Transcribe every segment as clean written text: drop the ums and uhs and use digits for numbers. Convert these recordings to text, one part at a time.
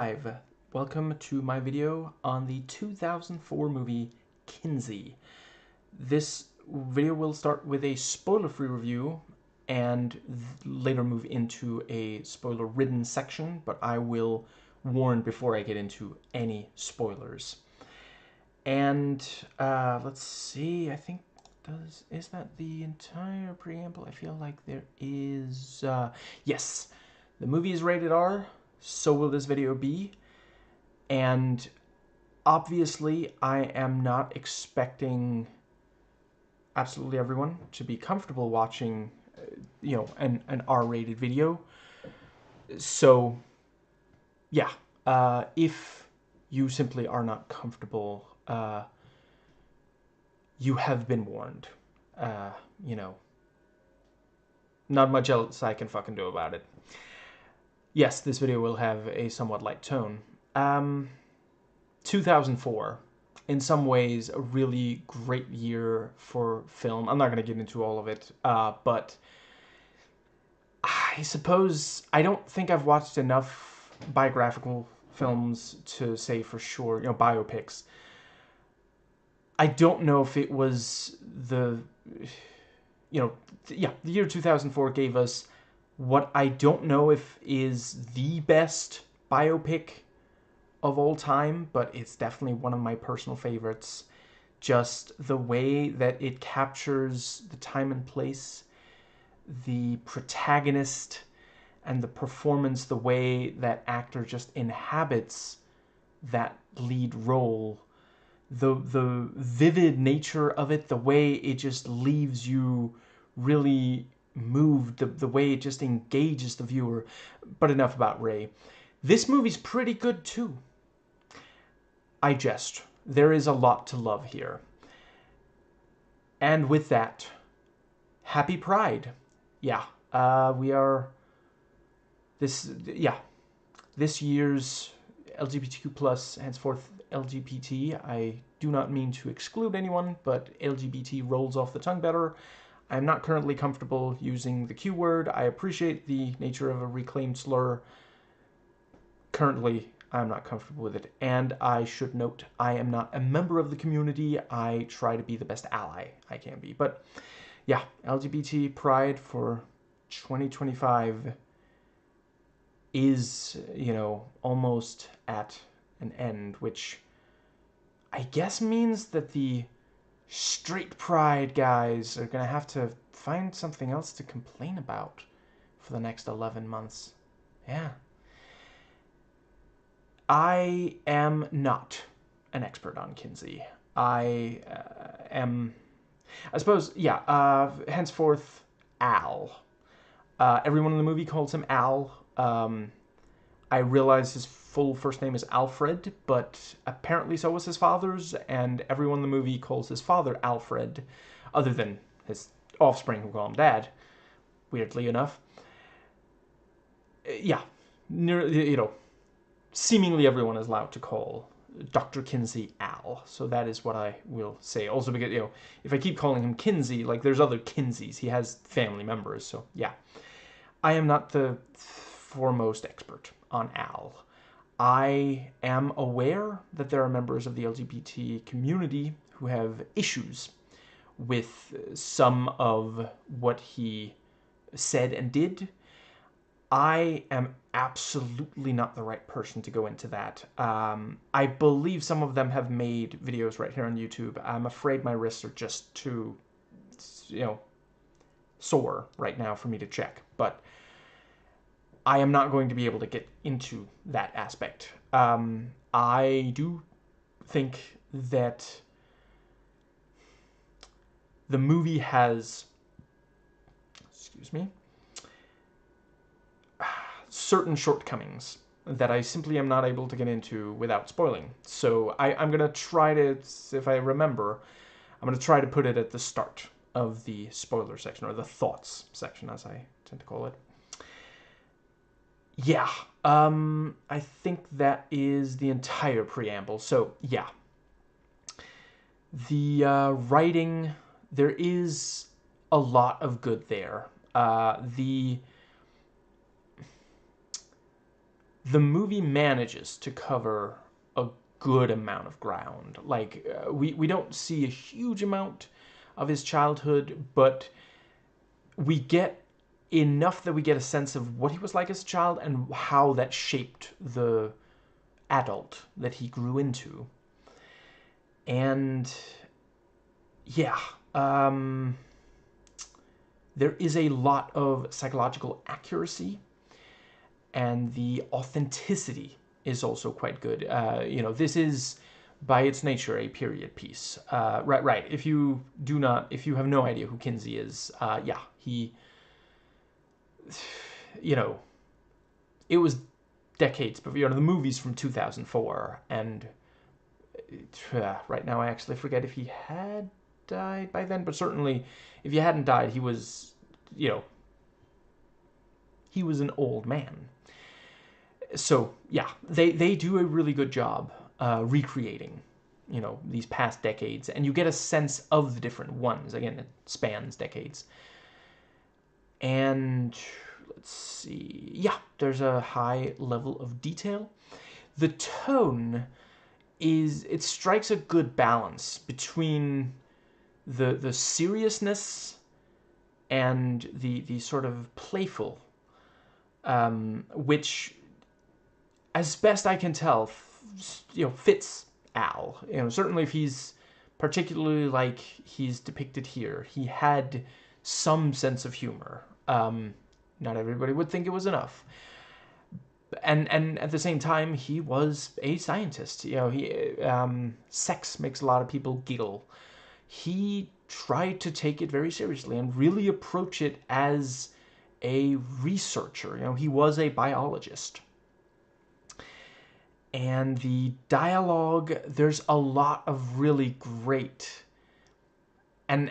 Hi, welcome to my video on the 2004 movie Kinsey. This video will start with a spoiler-free review and later move into a spoiler-ridden section, but I will warn before I get into any spoilers. And let's see, I think is that the entire preamble? I feel like there is yes, the movie is rated R, so will this video be. And obviously, I am not expecting absolutely everyone to be comfortable watching, an R-rated video. So, yeah, if you simply are not comfortable, you have been warned. You know, not much else I can fucking do about it. Yes, this video will have a somewhat light tone. 2004, in some ways, a really great year for film. I'm not going to get into all of it, but I suppose I don't think I've watched enough biographical films to say for sure, biopics. I don't know if it was the year 2004 gave us what I don't know if is the best biopic of all time, but it's definitely one of my personal favorites. Just the way that it captures the time and place, the protagonist, and the performance, the way that actor just inhabits that lead role, the vivid nature of it, the way it just leaves you really moved, the way it just engages the viewer. But enough about Ray. This movie's pretty good too. I jest. There is a lot to love here. And with that, happy Pride. Yeah, we are this year's LGBTQ plus, henceforth LGBT. I do not mean to exclude anyone, but LGBT rolls off the tongue better. I'm not currently comfortable using the Q word. I appreciate the nature of a reclaimed slur. Currently, I'm not comfortable with it, and I should note, I am not a member of the community. I try to be the best ally I can be. But yeah, LGBT Pride for 2025 is, almost at an end, which I guess means that the straight pride guys are gonna have to find something else to complain about for the next 11 months. Yeah. I am not an expert on Kinsey. I am, I suppose, henceforth, Al. Everyone in the movie calls him Al. I realize his full first name is Alfred, but apparently so was his father's, and everyone in the movie calls his father Alfred, other than his offspring who call him Dad, weirdly enough. Yeah, seemingly everyone is allowed to call Dr. Kinsey Al, so that is what I will say. Also because, if I keep calling him Kinsey, like, there's other Kinseys. He has family members, so yeah. I am not the foremost expert on Al. I am aware that there are members of the LGBT community who have issues with some of what he said and did. I am absolutely not the right person to go into that. I believe some of them have made videos right here on YouTube. I'm afraid my wrists are just too, sore right now for me to check. But I am not going to be able to get into that aspect. I do think that the movie has, excuse me, certain shortcomings that I simply am not able to get into without spoiling. So I'm going to try to, if I remember, I'm going to try to put it at the start of the spoiler section, or the thoughts section, as I tend to call it. Yeah, I think that is the entire preamble. So, yeah. The writing, there is a lot of the movie manages to cover a good amount of ground. Like, we don't see a huge amount of his childhood, but we get enough that we get a sense of what he was like as a child and how that shaped the adult that he grew into. And yeah, there is a lot of psychological accuracy, and the authenticity is also quite good. This is by its nature a period piece. Right. If you have no idea who Kinsey is, he, it was decades before, the movie's from 2004, and right now I actually forget if he had died by then, but certainly if he hadn't died, he was, he was an old man. So yeah, they do a really good job recreating, these past decades, and you get a sense of the different ones. Again, it spans decades. And let's see, yeah, there's a high level of detail. The tone it strikes a good balance between the seriousness and the sort of playful, which, as best I can tell, fits Al. Certainly if he's particularly like he's depicted here, he had some sense of humor. Not everybody would think it was enough. And at the same time, he was a scientist. Sex makes a lot of people giggle. He tried to take it very seriously and really approach it as a researcher. He was a biologist. And the dialogue, there's a lot of really great, and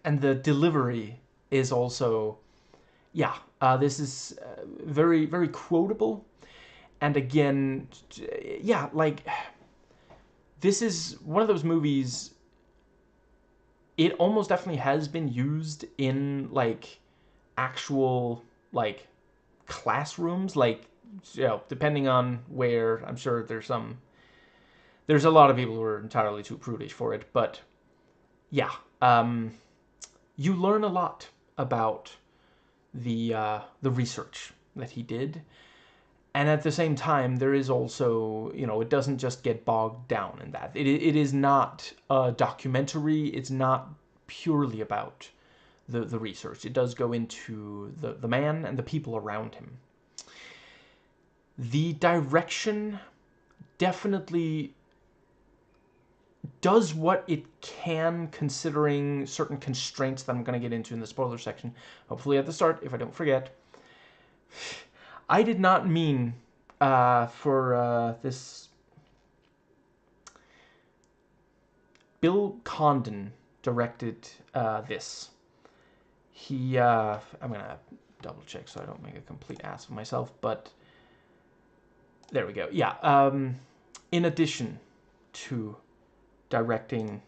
the delivery is also, this is very, very quotable. And again, like, this is one of those movies, it almost definitely has been used in, like, actual, like, classrooms, like, depending on where. I'm sure there's a lot of people who are entirely too prudish for it, but yeah, you learn a lot about the research that he did, and at the same time, there is also, it doesn't just get bogged down in that. It is not a documentary. It's not purely about the research. It does go into the man and the people around him. The direction definitely does what it can, considering certain constraints that I'm going to get into in the spoiler section, hopefully at the start, if I don't forget. I did not mean for this. Bill Condon directed this. I'm going to double check so I don't make a complete ass of myself, but there we go. Yeah, in addition to directing,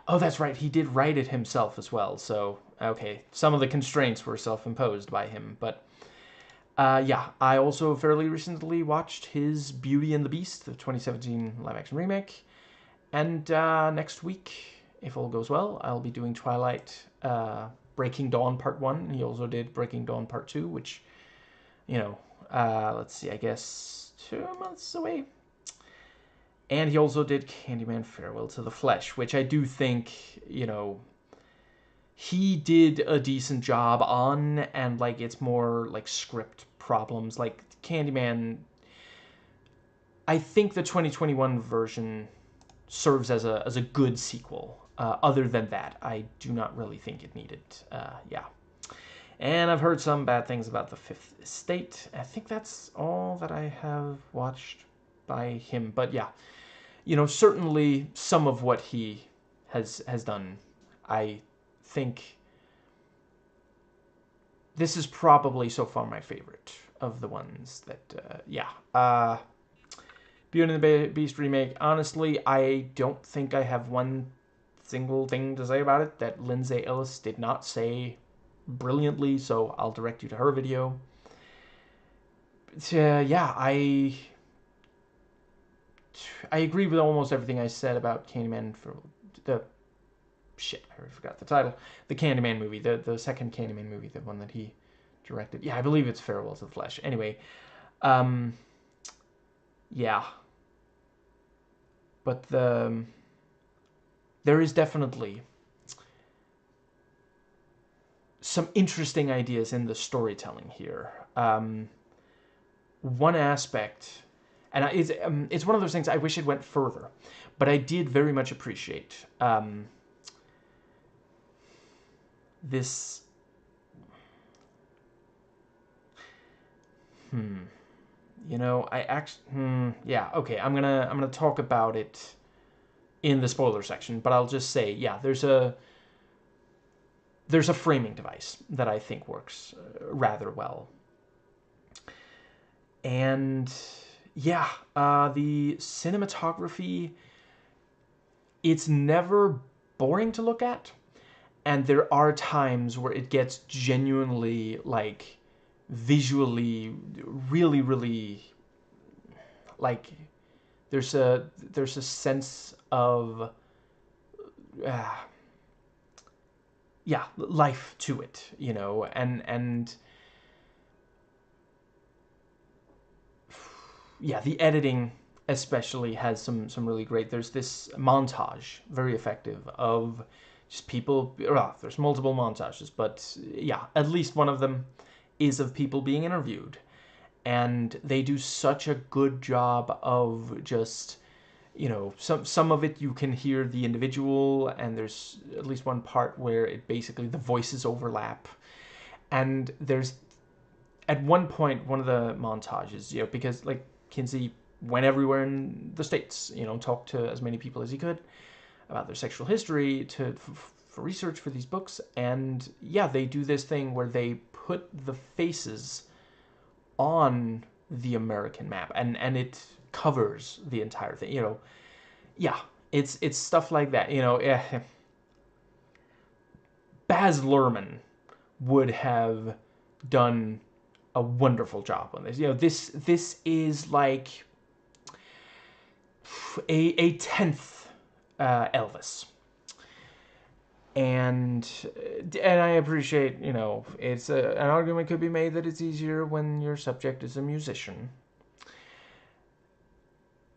oh, that's right, he did write it himself as well, so, okay, some of the constraints were self-imposed by him, but, I also fairly recently watched his Beauty and the Beast, the 2017 live-action remake, and next week, if all goes well, I'll be doing Twilight Breaking Dawn Part 1. He also did Breaking Dawn Part 2, which, let's see, I guess 2 months away. And he also did Candyman Farewell to the Flesh, which I do think, he did a decent job on, and, like, it's more, like, script problems. Like, Candyman, I think the 2021 version serves as a good sequel. Other than that, I do not really think it needed, And I've heard some bad things about The Fifth Estate. I think that's all that I have watched by him. But yeah, certainly some of what he has done, I think this is probably so far my favorite of the ones that, Beauty and the Beast remake, honestly, I don't think I have one single thing to say about it that Lindsay Ellis did not say brilliantly, so I'll direct you to her video. yeah, I agree with almost everything I said about Candyman for the shit. I already forgot the title. The Candyman movie, the second Candyman movie, the one that he directed. Yeah, I believe it's Farewell to the Flesh. Anyway, um, yeah, but there is definitely some interesting ideas in the storytelling here. One aspect, and it's one of those things I wish it went further, but I did very much appreciate this. You know, I actually, yeah, okay. I'm gonna talk about it in the spoiler section, but I'll just say, yeah, there's a framing device that I think works rather well, and yeah, the cinematography, it's never boring to look at, and there are times where it gets genuinely like visually really really like there's a sense of uh, yeah, life to it, you know, and yeah, the editing especially has some really great. There's this montage, very effective, of just people. Well, there's multiple montages, but yeah, at least one of them is of people being interviewed, and they do such a good job of just, you know, some of it you can hear the individual, and there's at least one part where it basically the voices overlap, and there's at one point one of the montages, you know, because like Kinsey went everywhere in the States, you know, talked to as many people as he could about their sexual history for research for these books, and yeah, they do this thing where they put the faces on the American map, and it covers the entire thing, you know. Yeah, it's stuff like that, you know. Baz Luhrmann would have done a wonderful job on this. You know, this is like a tenth Elvis, and I appreciate, you know, it's an argument could be made that it's easier when your subject is a musician.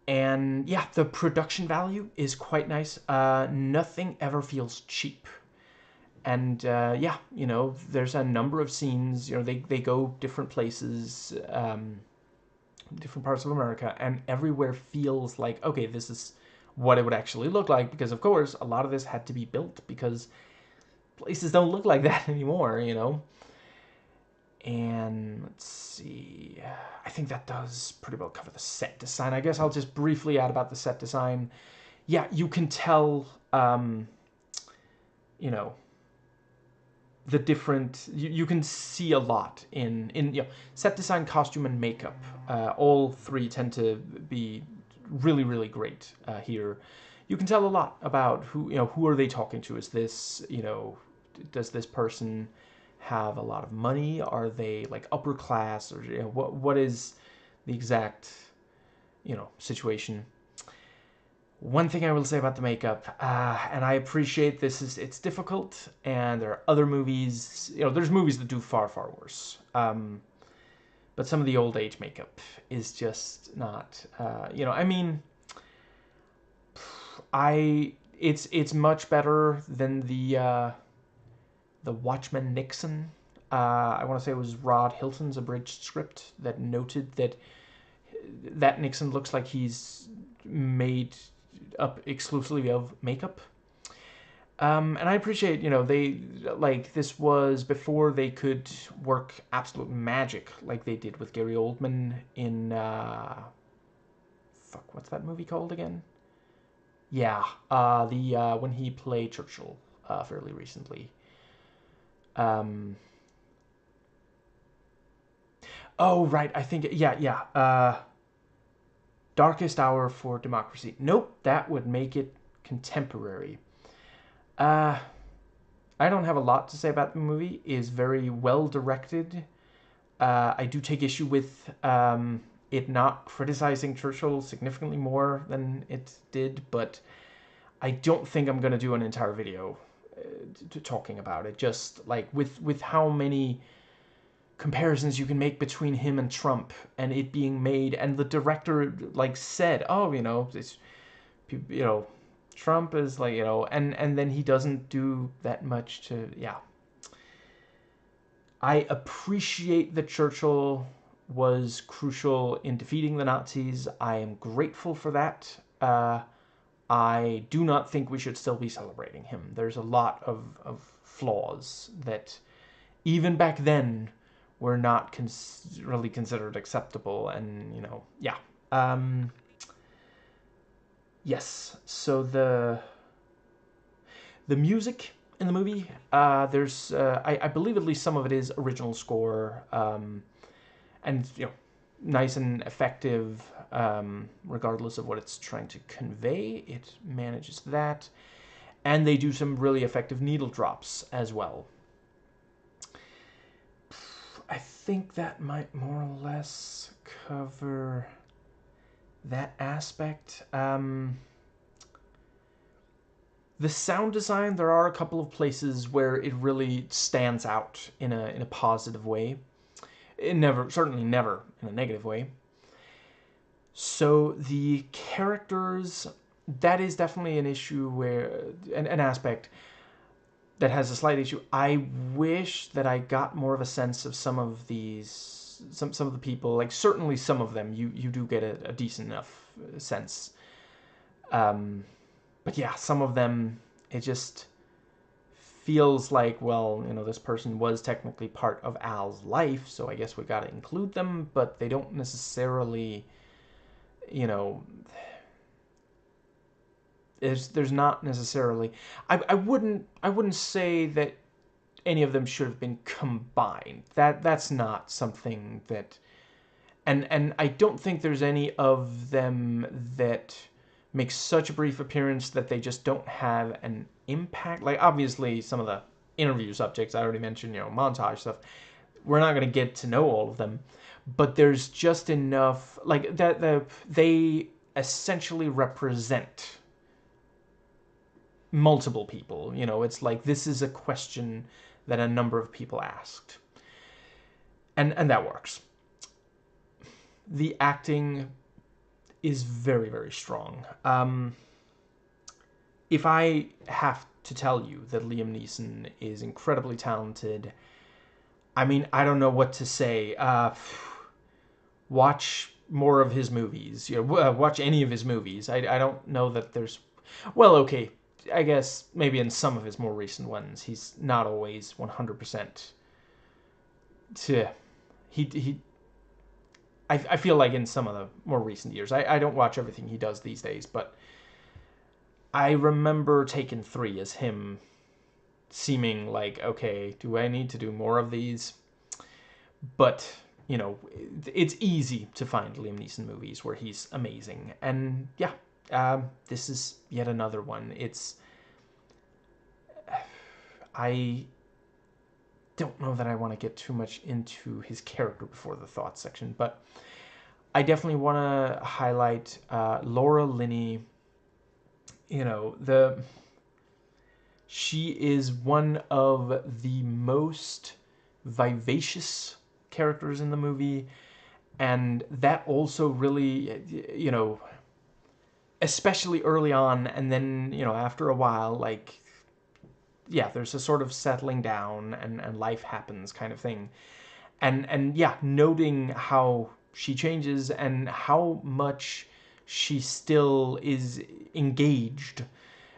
And yeah, the production value is quite nice. Nothing ever feels cheap. And yeah, you know, there's a number of scenes, you know, they go different places, different parts of America, and everywhere feels like, okay, this is what it would actually look like, because of course a lot of this had to be built because places don't look like that anymore, you know. And let's see, I think that does pretty well cover the set design. I guess I'll just briefly add about the set design. Yeah, you can tell, you know, the different, you can see a lot in you know, set design, costume, and makeup. All three tend to be really really great here. You can tell a lot about who, you know, who are they talking to. Is this, you know, does this person have a lot of money? Are they like upper class, or you know, what is the exact, you know, situation? One thing I will say about the makeup, and I appreciate this, is it's difficult, and there are other movies, you know, there's movies that do far, far worse. But some of the old age makeup is just not, you know, I mean, it's much better than the Watchmen Nixon. I want to say it was Rod Hilton's abridged script that noted that Nixon looks like he's made up exclusively of makeup. And I appreciate, you know, they, like, this was before they could work absolute magic like they did with Gary Oldman in, fuck, what's that movie called again? Yeah, when he played Churchill, fairly recently. Um, oh, right, I think, yeah, Darkest Hour for Democracy. Nope, that would make it contemporary. I don't have a lot to say about the movie. It is very well directed. I do take issue with it not criticizing Churchill significantly more than it did, but I don't think I'm gonna do an entire video talking about it. Just like with how many comparisons you can make between him and Trump, and it being made, and the director like said, oh, it's, Trump is like, and then he doesn't do that much to, yeah. I appreciate that Churchill was crucial in defeating the Nazis. I am grateful for that. I do not think we should still be celebrating him. There's a lot of flaws that even back then were not really considered acceptable, and yeah. Yes, so the music in the movie, there's I believe at least some of it is original score, and nice and effective, regardless of what it's trying to convey. It manages that, and they do some really effective needle drops as well. I think that might more or less cover that aspect. The sound design, there are a couple of places where it really stands out in a positive way. It certainly never in a negative way. So the characters, that is definitely an issue where, an aspect that has a slight issue. I wish that I got more of a sense of some of these, some of the people, like certainly some of them, you do get a decent enough sense. But yeah, some of them, it just feels like, well, this person was technically part of Al's life, so I guess we gotta include them, but they don't necessarily, there's not necessarily, I wouldn't say that any of them should have been combined. That's not something that, and I don't think there's any of them that make such a brief appearance that they just don't have an impact. Like, obviously, some of the interview subjects I already mentioned, montage stuff, we're not going to get to know all of them, but there's just enough, like, that they essentially represent multiple people. It's like, this is a question that a number of people asked, and that works. The acting is very, very strong. If I have to tell you that Liam Neeson is incredibly talented, I mean, I don't know what to say. Watch more of his movies. Watch any of his movies. I don't know that there's, well, okay, I guess maybe in some of his more recent ones, he's not always 100%. I feel like in some of the more recent years, I don't watch everything he does these days, but I remember Taken 3 as him seeming like, okay, do I need to do more of these? But, it's easy to find Liam Neeson movies where he's amazing. And yeah, this is yet another one. I don't know that I want to get too much into his character before the thoughts section, but I definitely want to highlight Laura Linney. She is one of the most vivacious characters in the movie, and that also really, especially early on, and then, after a while, like, yeah, there's a sort of settling down and life happens kind of thing. And yeah, noting how she changes and how much she still is engaged,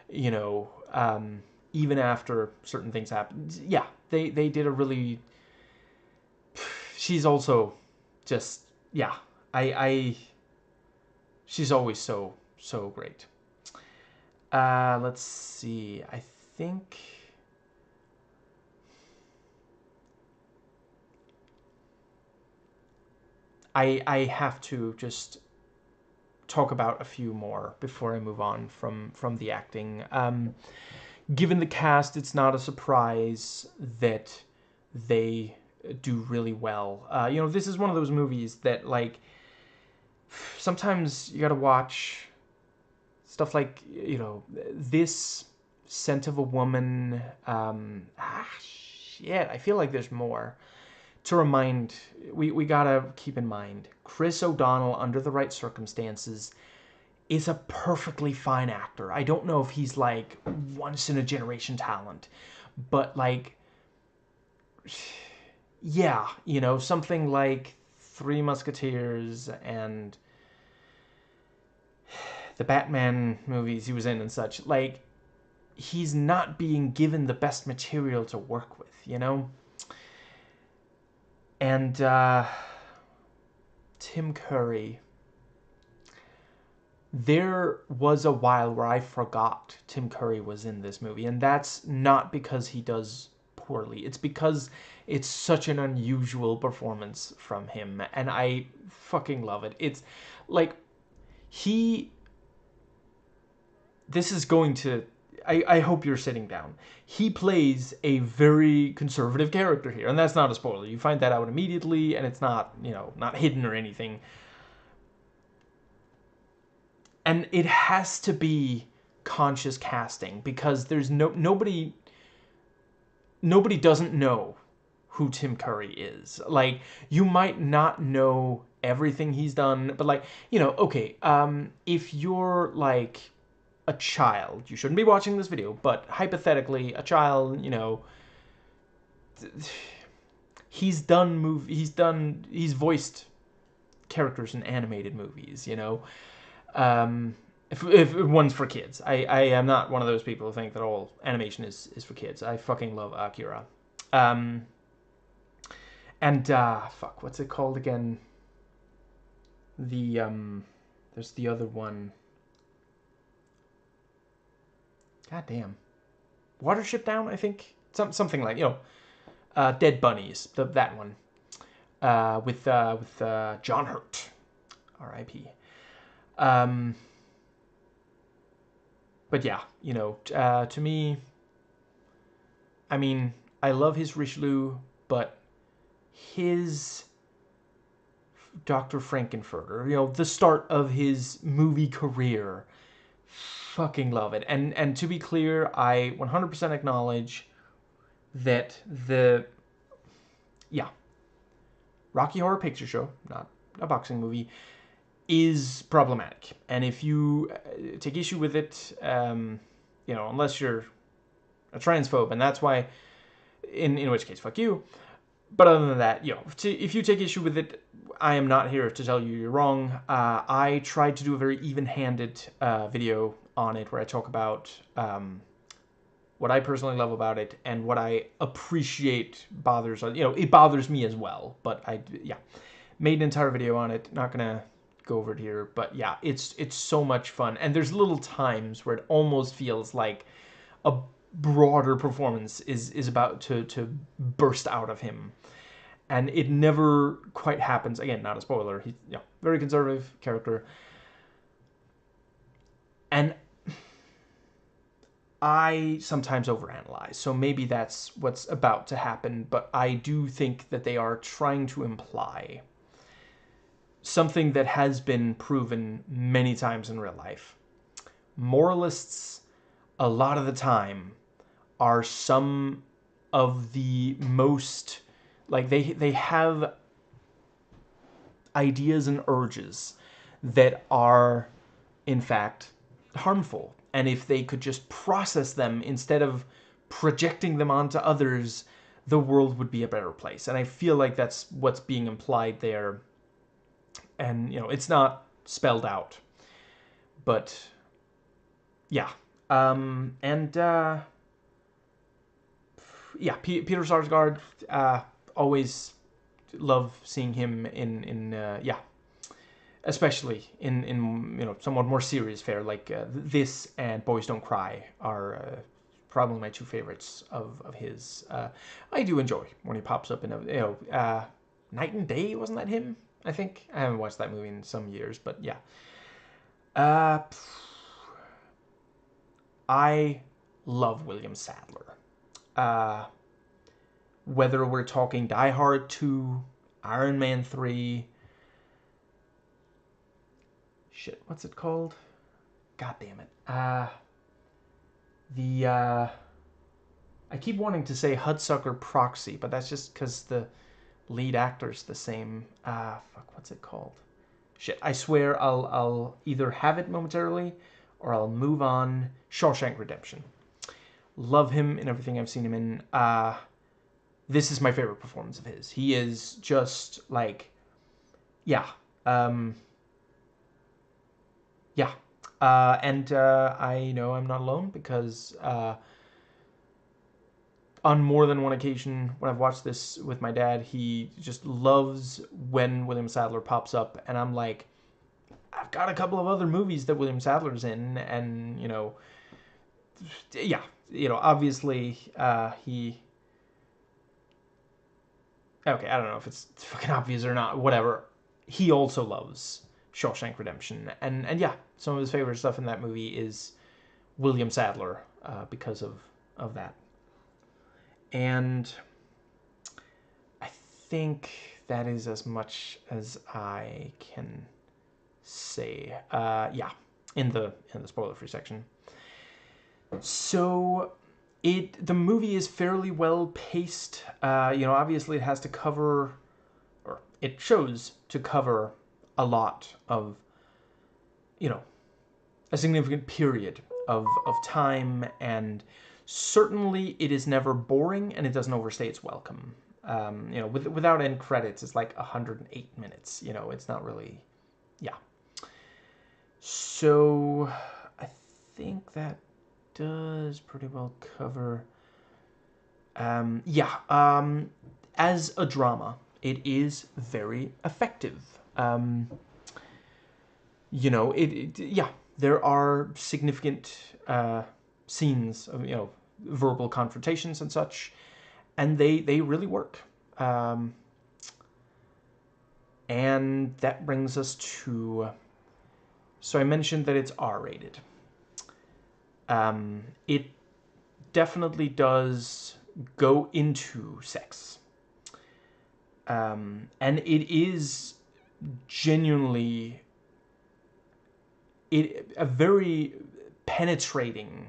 even after certain things happen. Yeah, they did a really, she's also just, yeah, she's always so great. Let's see, I think I have to just talk about a few more before I move on from the acting. Given the cast, it's not a surprise that they do really well. You know, this is one of those movies that, like, sometimes you gotta watch stuff like, you know, this, Scent of a Woman. Shit, I feel like there's more. To remind, we gotta keep in mind, Chris O'Donnell, under the right circumstances, is a perfectly fine actor. I don't know if he's like once in a generation talent, but like, yeah, you know, something like Three Musketeers and the Batman movies he was in and such, like, he's not being given the best material to work with, you know? And Tim Curry, there was a while where I forgot Tim Curry was in this movie, and that's not because he does poorly. It's because it's such an unusual performance from him, and I fucking love it. It's like, he... This is going to... I hope you're sitting down. He plays a very conservative character here, and that's not a spoiler. You find that out immediately, and it's not, you know, not hidden or anything. And it has to be conscious casting, because there's nobody doesn't know who Tim Curry is. Like, you might not know everything he's done, but, like, you know, okay, if you're like a child, you shouldn't be watching this video, but hypothetically, a child, you know, he's voiced characters in animated movies, you know. If one's for kids. I am not one of those people who think that all animation is for kids. I fucking love Akira. Fuck, what's it called again? There's the other one. God damn. Watership Down, I think? Something like, you know, Dead Bunnies, that one. With John Hurt. R.I.P. But yeah, you know, to me, I mean, I love his Richelieu, but his Dr. Frankenfurter, you know, the start of his movie career, fucking love it. And to be clear, I 100% acknowledge that Rocky Horror Picture Show, not a boxing movie, is problematic. And if you take issue with it, you know, unless you're a transphobe, and that's why, in which case, fuck you. But other than that, you know, if you take issue with it, I am not here to tell you you're wrong. I tried to do a very even-handed video on it where I talk about what I personally love about it and what I appreciate bothers, you know, it bothers me as well. But made an entire video on it. Not gonna go over it here, but yeah, it's so much fun. And there's little times where it almost feels like a broader performance is about to burst out of him, and it never quite happens. Again, not a spoiler. He's, you know, very conservative character, and I sometimes overanalyze, so maybe that's what's about to happen, but I do think that they are trying to imply something that has been proven many times in real life. Moralists, a lot of the time, are some of the most, like, they have ideas and urges that are, in fact, harmful. And if they could just process them instead of projecting them onto others, the world would be a better place. And I feel like that's what's being implied there. And, you know, it's not spelled out. But, yeah. Peter Sarsgaard, always love seeing him in especially in you know, somewhat more serious fare, like this and Boys Don't Cry are probably my two favorites of his. I do enjoy when he pops up in a, you know, Night and Day, wasn't that him? I think I haven't watched that movie in some years, but yeah. I love William Sadler. whether we're talking Die Hard 2, Iron Man 3, shit, what's it called? God damn it. I keep wanting to say Hudsucker Proxy, but that's just because the lead actor's the same. Fuck, what's it called? Shit, I swear I'll either have it momentarily or I'll move on. Shawshank Redemption. Love him in everything I've seen him in. This is my favorite performance of his. He is just like, yeah, yeah. And I know I'm not alone because on more than one occasion when I've watched this with my dad, he just loves when William Sadler pops up, and I'm like, I've got a couple of other movies that William Sadler's in, and yeah, obviously he. Okay, I don't know if it's fucking obvious or not. Whatever. He also loves Shawshank Redemption, and yeah, some of his favorite stuff in that movie is William Sadler because of that. And I think that is as much as I can say. Yeah, in the spoiler-free section. So the movie is fairly well paced. Obviously it has to cover, or it shows to cover a lot of, a significant period of time, and certainly it is never boring, and it doesn't overstay its welcome. Without end credits, it's like 108 minutes. It's not really, yeah. So I think that does pretty well cover. As a drama, it is very effective. Yeah, there are significant scenes of verbal confrontations and such, and they really work. And that brings us to. So I mentioned that it's R-rated. It definitely does go into sex. And it is genuinely a very penetrating,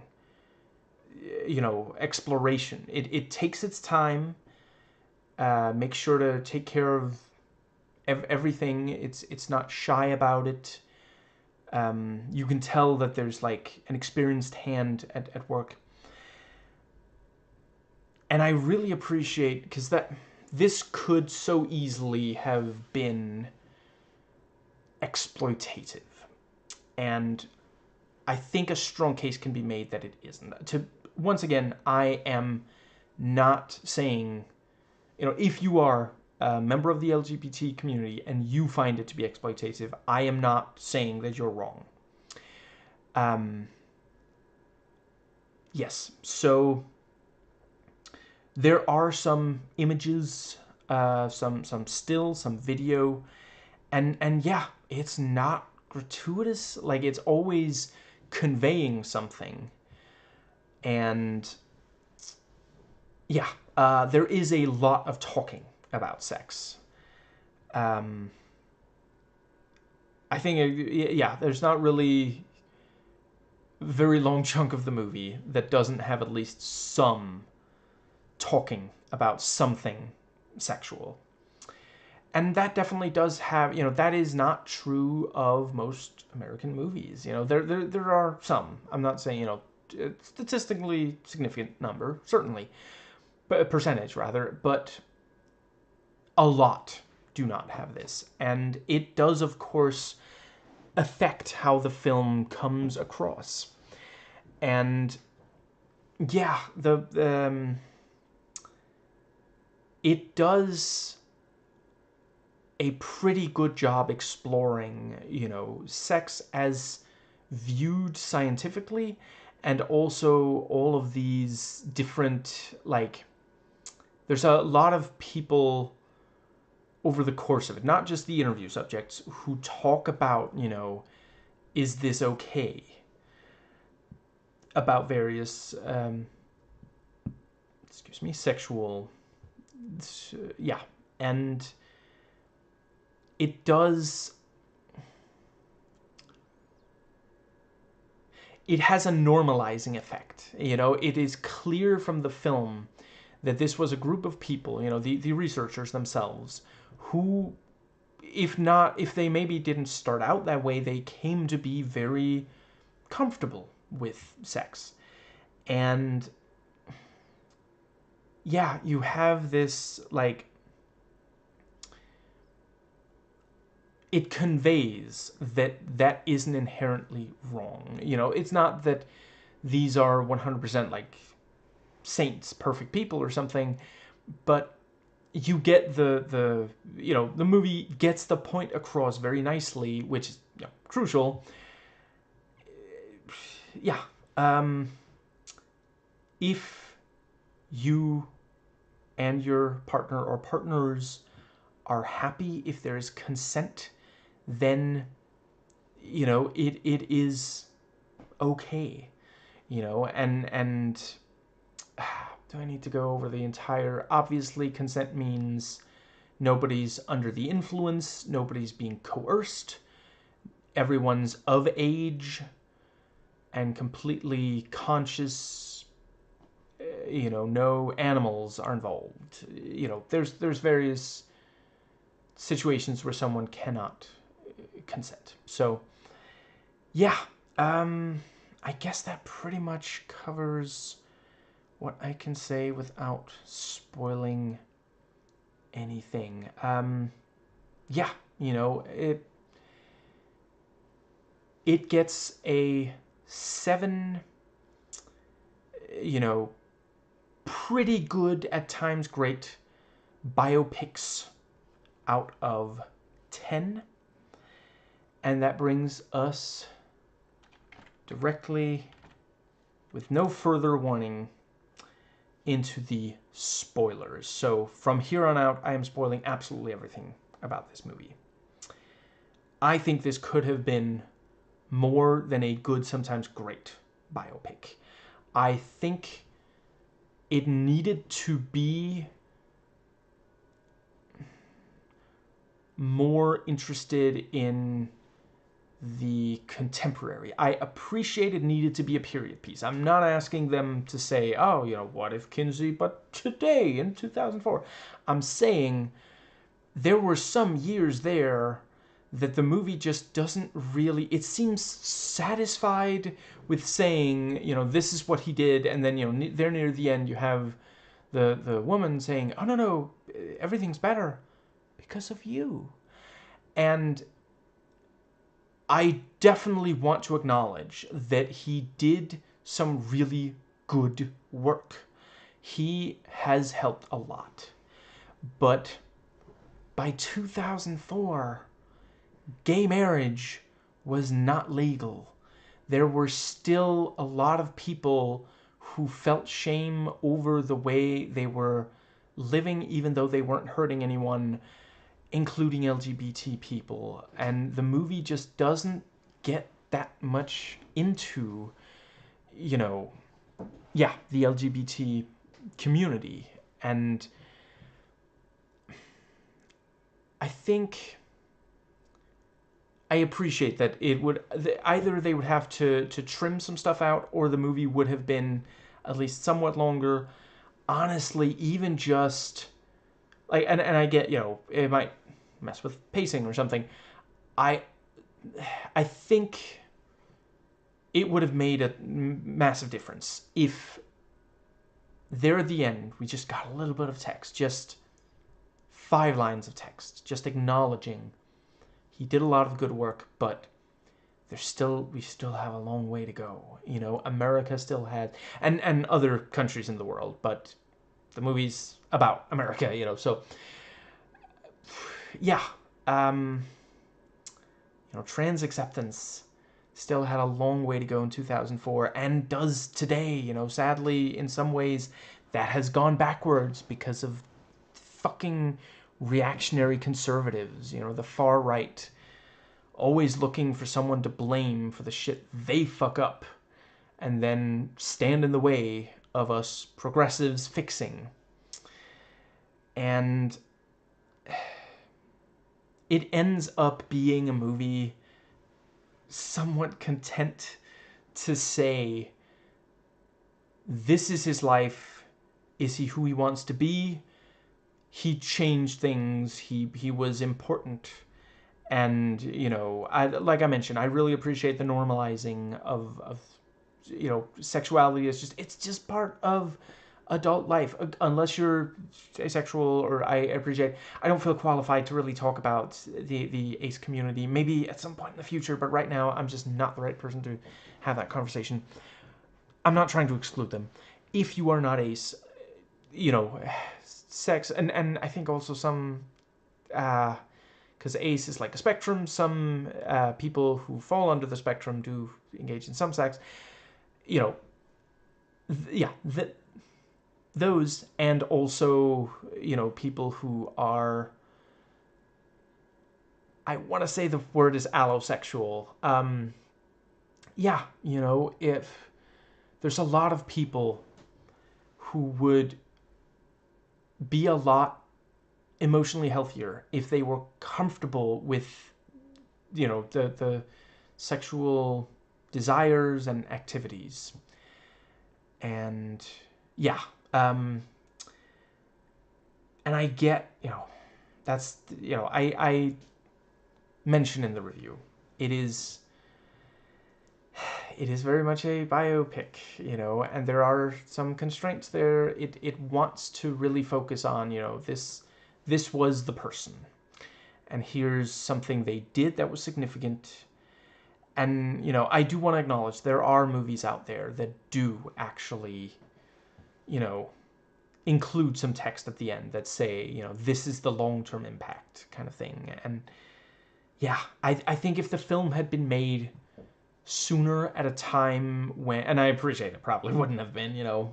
exploration. It takes its time, makes sure to take care of everything. It's not shy about it. You can tell that there's like an experienced hand at work. And I really appreciate, because this could so easily have been exploitative. And I think a strong case can be made that it isn't. Once again, I am not saying, if you are a member of the LGBT community and you find it to be exploitative, I am not saying that you're wrong. Yes, so there are some images, some still, some video, and yeah, it's not gratuitous. Like, it's always conveying something. And yeah, there is a lot of talking about sex. I think, yeah, there's not really a very long chunk of the movie that doesn't have at least some talking about something sexual. And that definitely does have, that is not true of most American movies. There are some. I'm not saying, statistically significant number, certainly, but a percentage rather, but a lot do not have this. And it does, of course, affect how the film comes across. And yeah, it does a pretty good job exploring, sex as viewed scientifically, and also all of these different, like, there's a lot of people over the course of it, not just the interview subjects, who talk about, is this okay? About various, sexual yeah, and it does. It has a normalizing effect. It is clear from the film that this was a group of people, the researchers themselves, who, if they maybe didn't start out that way, they came to be very comfortable with sex. And yeah, you have this, like, it conveys that that isn't inherently wrong. It's not that these are 100% like saints, perfect people or something, but you get the movie gets the point across very nicely, which is crucial. Yeah. If you and your partner or partners are happy, if there is consent, then it is okay. And do I need to go over the entire? Obviously, consent means nobody's under the influence, nobody's being coerced, everyone's of age and completely conscious. No animals are involved. There's various situations where someone cannot consent. So, yeah, I guess that pretty much covers what I can say without spoiling anything. Yeah, it gets a 7, pretty good, at times great, biopics out of 10. And that brings us directly, with no further warning, into the spoilers. So from here on out, I am spoiling absolutely everything about this movie. I think this could have been more than a good, sometimes great biopic. I think it needed to be more interested in the contemporary. I appreciate it needed to be a period piece. I'm not asking them to say, oh, what if Kinsey, but today in 2004. I'm saying there were some years there that the movie just doesn't really, it seems satisfied with saying, this is what he did, and then, there near the end you have the woman saying, oh, no, everything's better because of you. And I definitely want to acknowledge that he did some really good work. He has helped a lot. But by 2004, gay marriage was not legal. There were still a lot of people who felt shame over the way they were living, even though they weren't hurting anyone, including LGBT people. And the movie just doesn't get that much into, the LGBT community. And I think I appreciate that it would, either they would have to trim some stuff out, or the movie would have been at least somewhat longer. Honestly, even just like, and I get, it might mess with pacing or something. I think it would have made a massive difference if there at the end we just got a little bit of text, just 5 lines of text, just acknowledging he did a lot of good work, but we still have a long way to go. America still has, and other countries in the world, but the movie's about America, so yeah. Trans acceptance still had a long way to go in 2004, and does today. Sadly, in some ways, that has gone backwards because of fucking reactionary conservatives, the far right, always looking for someone to blame for the shit they fuck up, and then stand in the way of us progressives fixing. And it ends up being a movie somewhat content to say, this is his life. Is he who he wants to be? He changed things. He was important. And, you know, like I mentioned, I really appreciate the normalizing of you know, sexuality. It's just part of adult life, unless you're asexual. Or I don't feel qualified to really talk about the ace community, maybe at some point in the future, but right now I'm just not the right person to have that conversation. I'm not trying to exclude them. If you are not ace, you know, sex, and I think also some, because ace is like a spectrum, some people who fall under the spectrum do engage in some sex, you know, yeah, those, and also, you know, people who are, I want to say the word is allosexual. Yeah, you know, if there's a lot of people who would be a lot emotionally healthier if they were comfortable with, you know, the sexual desires and activities. And yeah, and I get, you know, that's, you know, I mention in the review, it is very much a biopic, you know, and there are some constraints there. It wants to really focus on, you know, this was the person, and here's something they did that was significant. And, you know, I do want to acknowledge there are movies out there that do actually, you know, include some text at the end that say, you know, this is the long-term impact kind of thing. And yeah, I think if the film had been made sooner, at a time when, and I appreciate it probably wouldn't have been, you know,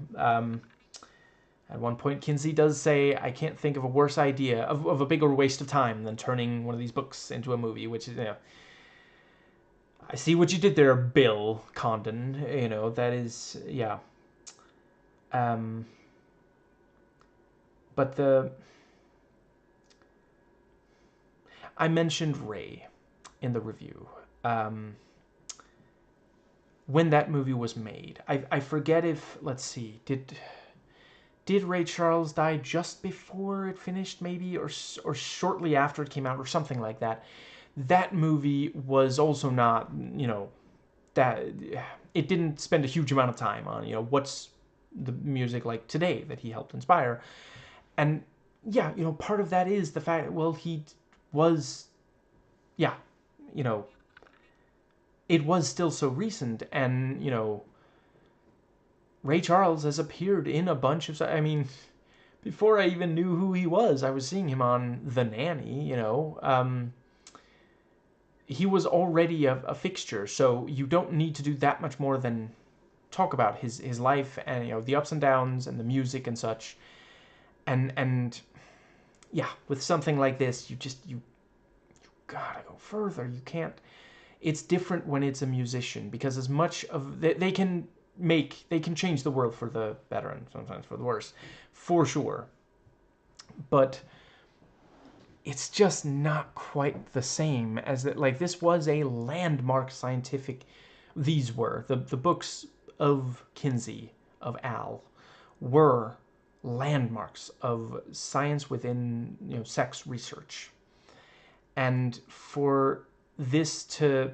at one point Kinsey does say, I can't think of a worse idea, of a bigger waste of time than turning one of these books into a movie, which is, you know, I see what you did there, Bill Condon, you know, that is, yeah. But I mentioned Ray in the review. When that movie was made, I forget if, let's see, did Ray Charles die just before it finished, maybe, or shortly after it came out, or something like that. That movie was also not, you know, that it didn't spend a huge amount of time on, you know, what's the music like today that he helped inspire. And yeah, you know, part of that is the fact, well, he was, yeah, you know, it was still so recent. And, you know, Ray Charles has appeared in a bunch of, I mean, before I even knew who he was, I was seeing him on The Nanny, you know. He was already a fixture, so you don't need to do that much more than talk about his life, and, you know, the ups and downs and the music and such. And yeah, with something like this, you gotta go further. You can't. It's different when it's a musician, because as much of they can change the world for the better and sometimes for the worse, for sure. But it's just not quite the same as that. Like, this was a landmark scientific. These were the books of Kinsey, of Al, were landmarks of science within, you know, sex research. And for this to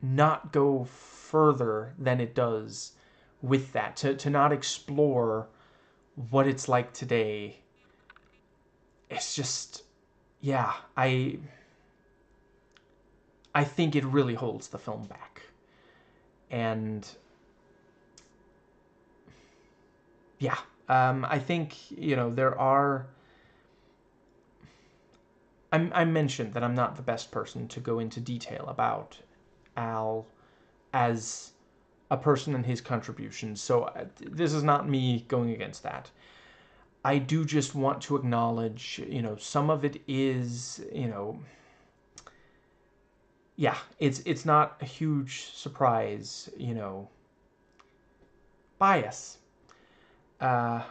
not go further than it does with that, to not explore what it's like today, it's just, yeah, I think it really holds the film back. And yeah, I think, you know, there are, I mentioned that I'm not the best person to go into detail about Al as a person and his contributions, so this is not me going against that. I do just want to acknowledge, you know, some of it is, you know, yeah, it's not a huge surprise, you know, bias. And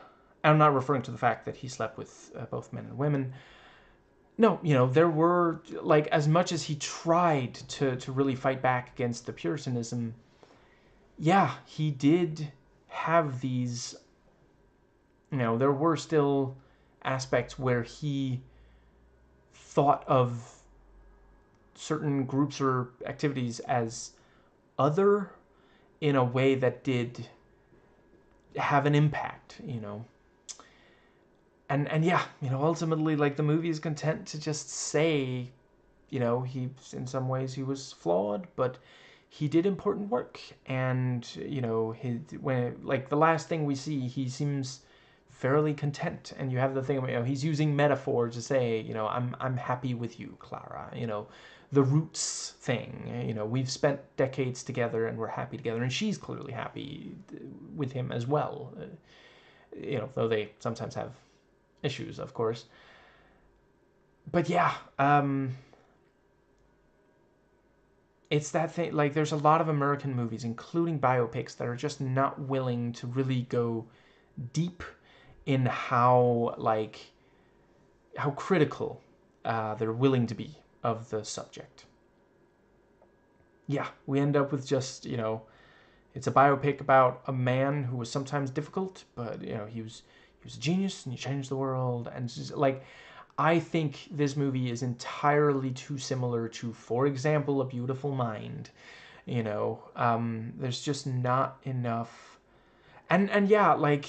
I'm not referring to the fact that he slept with both men and women. No, there were, like, as much as he tried to really fight back against the Puritanism, yeah, he did have these, there were still aspects where he thought of certain groups or activities as other in a way that did have an impact, And yeah, ultimately, like, the movie is content to just say, he, in some ways, he was flawed, but he did important work. And, when, like, the last thing we see, he seems fairly content. And you have the thing, he's using metaphor to say, I'm happy with you, Clara, the roots thing, we've spent decades together and we're happy together. And she's clearly happy with him as well, though they sometimes have issues, of course. But yeah, it's that thing, like, there's a lot of American movies, including biopics, that are just not willing to really go deep in how critical they're willing to be of the subject. Yeah, we end up with just, it's a biopic about a man who was sometimes difficult, but, he was a genius and he changed the world. And just, like, I think this movie is entirely too similar to, for example, A Beautiful Mind. There's just not enough. And yeah, like,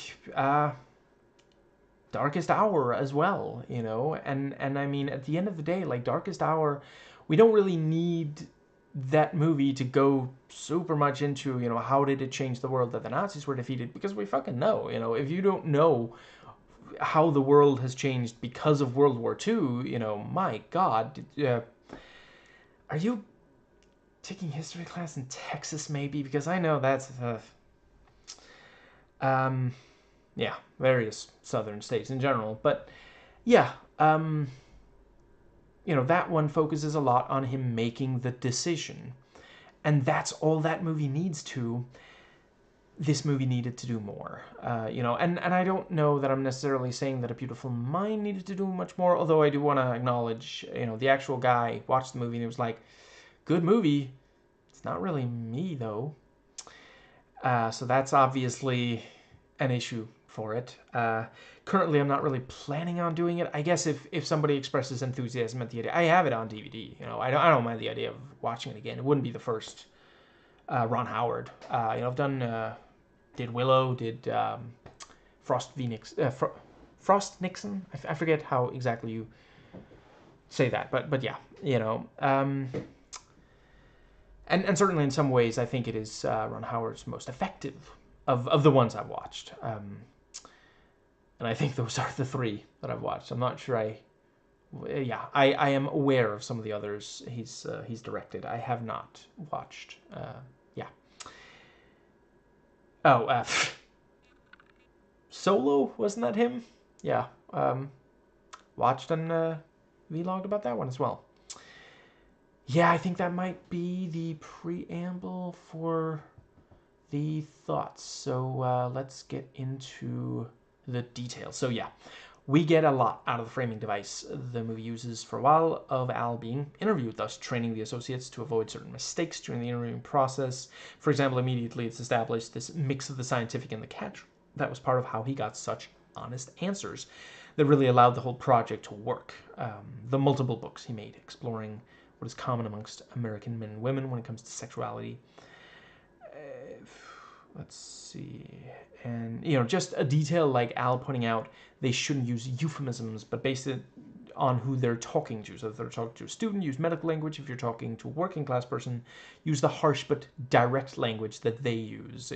Darkest Hour as well, and I mean, at the end of the day, like, Darkest Hour, we don't really need that movie to go super much into, how did it change the world that the Nazis were defeated, because we fucking know, if you don't know how the world has changed because of World War II, my God, are you taking history class in Texas, maybe? Because I know that's, yeah, various southern states in general, but yeah, that one focuses a lot on him making the decision, and that's all that movie needs to. This movie needed to do more, and I don't know that I'm necessarily saying that A Beautiful Mind needed to do much more, although I do want to acknowledge, the actual guy watched the movie and he was like, good movie, it's not really me, though. So that's obviously an issue for it. Currently, I'm not really planning on doing it. I guess if somebody expresses enthusiasm at the idea, I have it on DVD. I don't mind the idea of watching it again. It wouldn't be the first Ron Howard. I've done did Willow, did Frost Nixon. I forget how exactly you say that, but yeah, and certainly in some ways, I think it is Ron Howard's most effective of the ones I've watched. And I think those are the three that I've watched. I'm not sure I am aware of some of the others he's directed. I have not watched. Yeah. Oh, Solo, wasn't that him? Yeah. Watched and vlogged about that one as well. Yeah, I think that might be the preamble for the thoughts. So let's get into the details. So yeah, we get a lot out of the framing device the movie uses for a while of Al being interviewed, thus training the associates to avoid certain mistakes during the interviewing process. For example, immediately it's established this mix of the scientific and the catch. That was part of how he got such honest answers that really allowed the whole project to work. The multiple books he made exploring what is common amongst American men and women when it comes to sexuality. Let's see. And, just a detail like Al pointing out they shouldn't use euphemisms, but based it on who they're talking to. So if they're talking to a student, use medical language. If you're talking to a working class person, use the harsh but direct language that they use.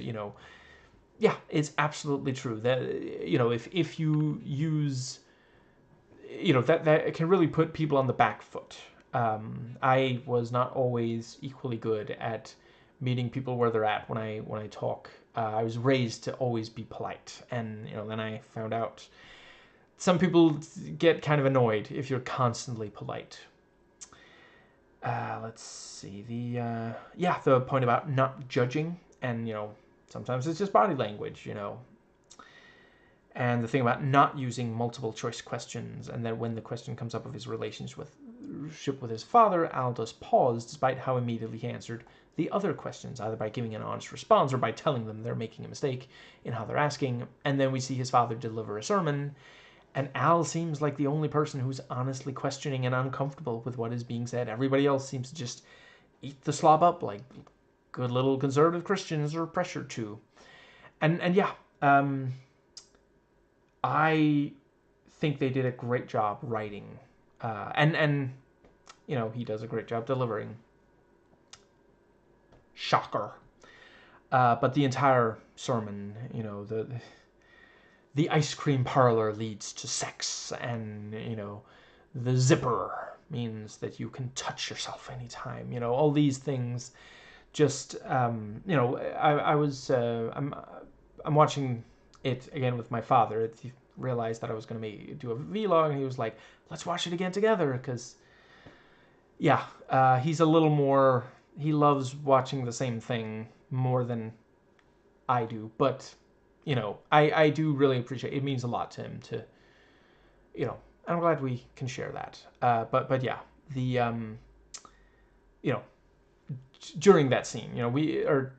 Yeah, it's absolutely true. That, if you use, that can really put people on the back foot. I was not always equally good at meeting people where they're at when I talk. I was raised to always be polite, and then I found out some people get kind of annoyed if you're constantly polite. Let's see, the point about not judging, and sometimes it's just body language, And the thing about not using multiple choice questions, and then when the question comes up of his relationship with his father, Al does pause, despite how immediately he answered the other questions, either by giving an honest response or by telling them they're making a mistake in how they're asking. And then we see his father deliver a sermon, and Al seems like the only person who's honestly questioning and uncomfortable with what is being said. Everybody else seems to just eat the slob up like good little conservative Christians are pressured to. And yeah, I think they did a great job writing, and you know, he does a great job delivering. Shocker. But the entire sermon, you know, the ice cream parlor leads to sex, and you know, the zipper means that you can touch yourself anytime. You know, all these things. Just you know, I'm watching it again with my father. He realized that I was going to do a vlog, and he was like, "Let's watch it again together," because yeah, he's a little more. He loves watching the same thing more than I do, but you know, I do really appreciate it. It means a lot to him to, you know, I'm glad we can share that. But yeah, the you know, during that scene, you know, we are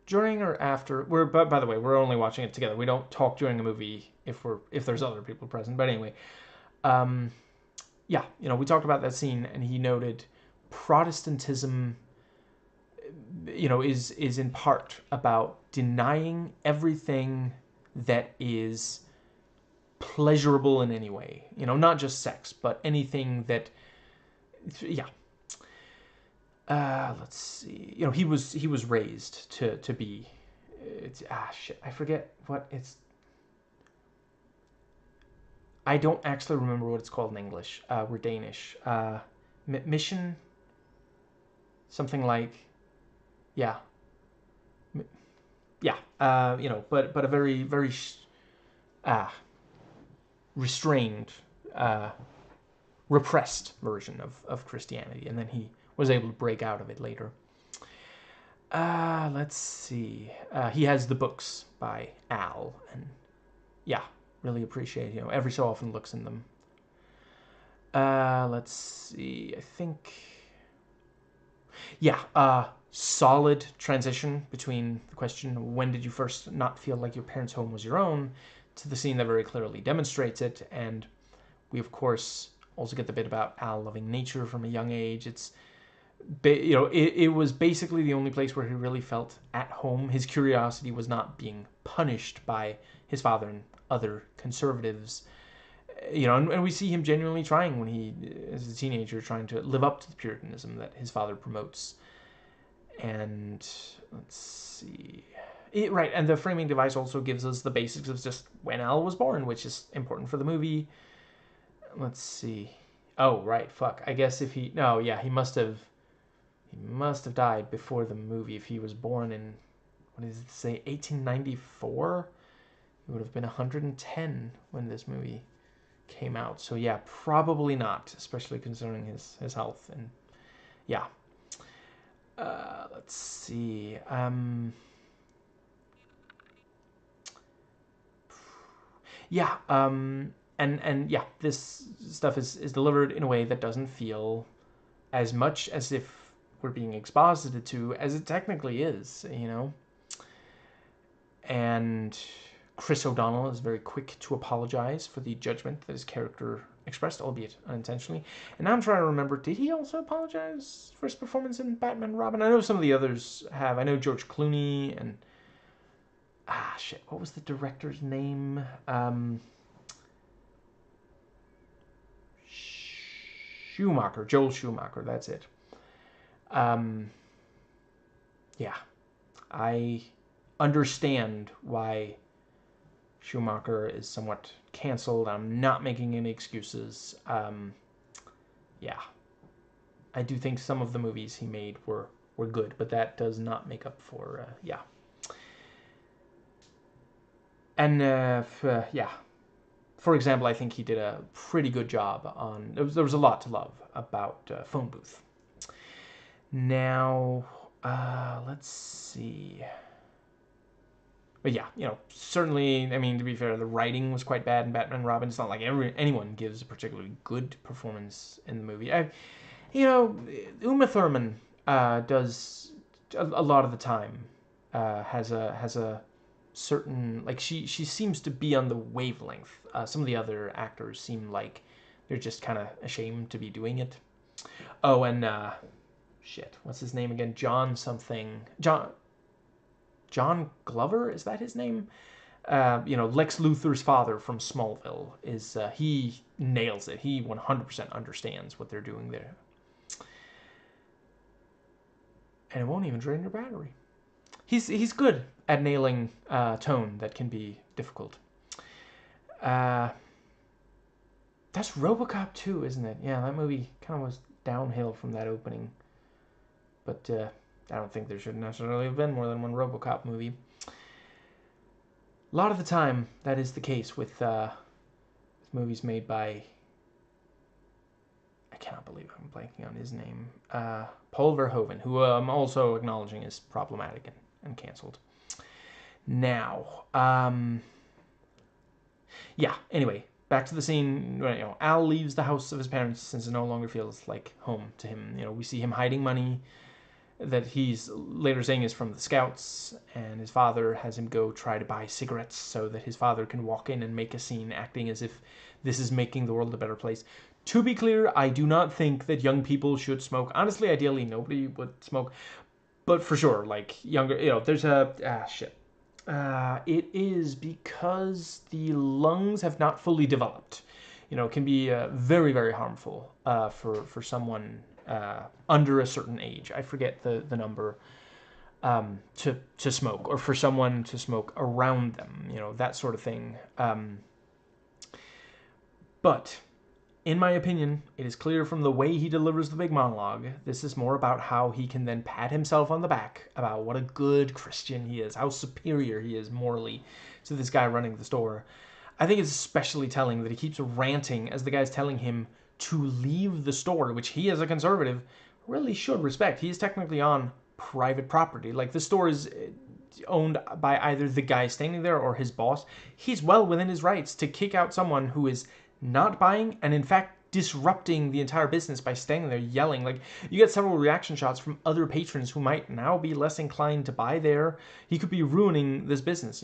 during or after. We're but by the way, we're only watching it together. We don't talk during a movie if there's other people present. But anyway, yeah, you know, we talked about that scene, and he noted Protestantism, you know, is in part about denying everything that is pleasurable in any way. You know, not just sex, but anything that, yeah. Let's see. You know, he was raised to be. Shit. I forget what it's. I don't actually remember what it's called in English. We're Danish. Mission. Something like, yeah, yeah. You know, but a very restrained, repressed version of Christianity, and then he was able to break out of it later. Let's see. He has the books by Al, and yeah, really appreciate, you know, every so often looks in them. Let's see. I think, yeah, solid transition between the question, when did you first not feel like your parents' home was your own, to the scene that very clearly demonstrates it. And we, of course, also get the bit about Al loving nature from a young age. It's, you know, it was basically the only place where he really felt at home. His curiosity was not being punished by his father and other conservatives. You know, and we see him genuinely trying when he, as a teenager, trying to live up to the Puritanism that his father promotes. And let's see. Right, and the framing device also gives us the basics of just when Al was born, which is important for the movie. Let's see. Oh, right, fuck. I guess if he... No, yeah, he must have died before the movie. If he was born in, what does it say, 1894? He would have been 110 when this movie came out. So yeah, probably not, especially concerning his health. And yeah. Let's see. Yeah. And yeah, this stuff is delivered in a way that doesn't feel as much as if we're being exposited to as it technically is, you know. And Chris O'Donnell is very quick to apologize for the judgment that his character expressed, albeit unintentionally. And now I'm trying to remember, did he also apologize for his performance in Batman and Robin? I know some of the others have. I know George Clooney and... shit, what was the director's name? Schumacher, Joel Schumacher, that's it. Yeah, I understand why Schumacher is somewhat canceled. I'm not making any excuses. Yeah, I do think some of the movies he made were good, but that does not make up for, yeah. And, yeah. For example, I think he did a pretty good job on... There was a lot to love about Phone Booth. Now, let's see. But yeah, certainly, I mean, to be fair, the writing was quite bad in Batman and Robin. It's not like anyone gives a particularly good performance in the movie. Uma Thurman does a lot of the time, has a certain, like, she seems to be on the wavelength. Some of the other actors seem like they're just kind of ashamed to be doing it. Oh, and shit, what's his name again? John Glover, is that his name? Lex Luthor's father from Smallville he nails it. He 100% understands what they're doing there, and it won't even drain your battery. He's good at nailing tone that can be difficult. That's RoboCop 2, isn't it? Yeah, that movie kind of was downhill from that opening, but I don't think there should necessarily have been more than one RoboCop movie. A lot of the time, that is the case with movies made by... I cannot believe I'm blanking on his name. Paul Verhoeven, who I'm also acknowledging is problematic and canceled. Now, yeah, anyway, back to the scene. Al leaves the house of his parents since it no longer feels like home to him. We see him hiding money that he's later saying is from the Scouts, and his father has him go try to buy cigarettes so that his father can walk in and make a scene acting as if this is making the world a better place. To be clear, I do not think that young people should smoke. Honestly, ideally, nobody would smoke. But for sure, like, younger, there's shit. It is because the lungs have not fully developed. It can be very, very harmful for someone under a certain age. I forget the number, to smoke, or for someone to smoke around them, that sort of thing. But in my opinion, it is clear from the way he delivers the big monologue, this is more about how he can then pat himself on the back about what a good Christian he is, how superior he is morally to this guy running the store. I think it's especially telling that he keeps ranting as the guy's telling him to leave the store, which he, as a conservative, really should respect. He is technically on private property. Like, the store is owned by either the guy standing there or his boss. He's well within his rights to kick out someone who is not buying and, in fact, disrupting the entire business by standing there yelling. Like, you get several reaction shots from other patrons who might now be less inclined to buy there. He could be ruining this business.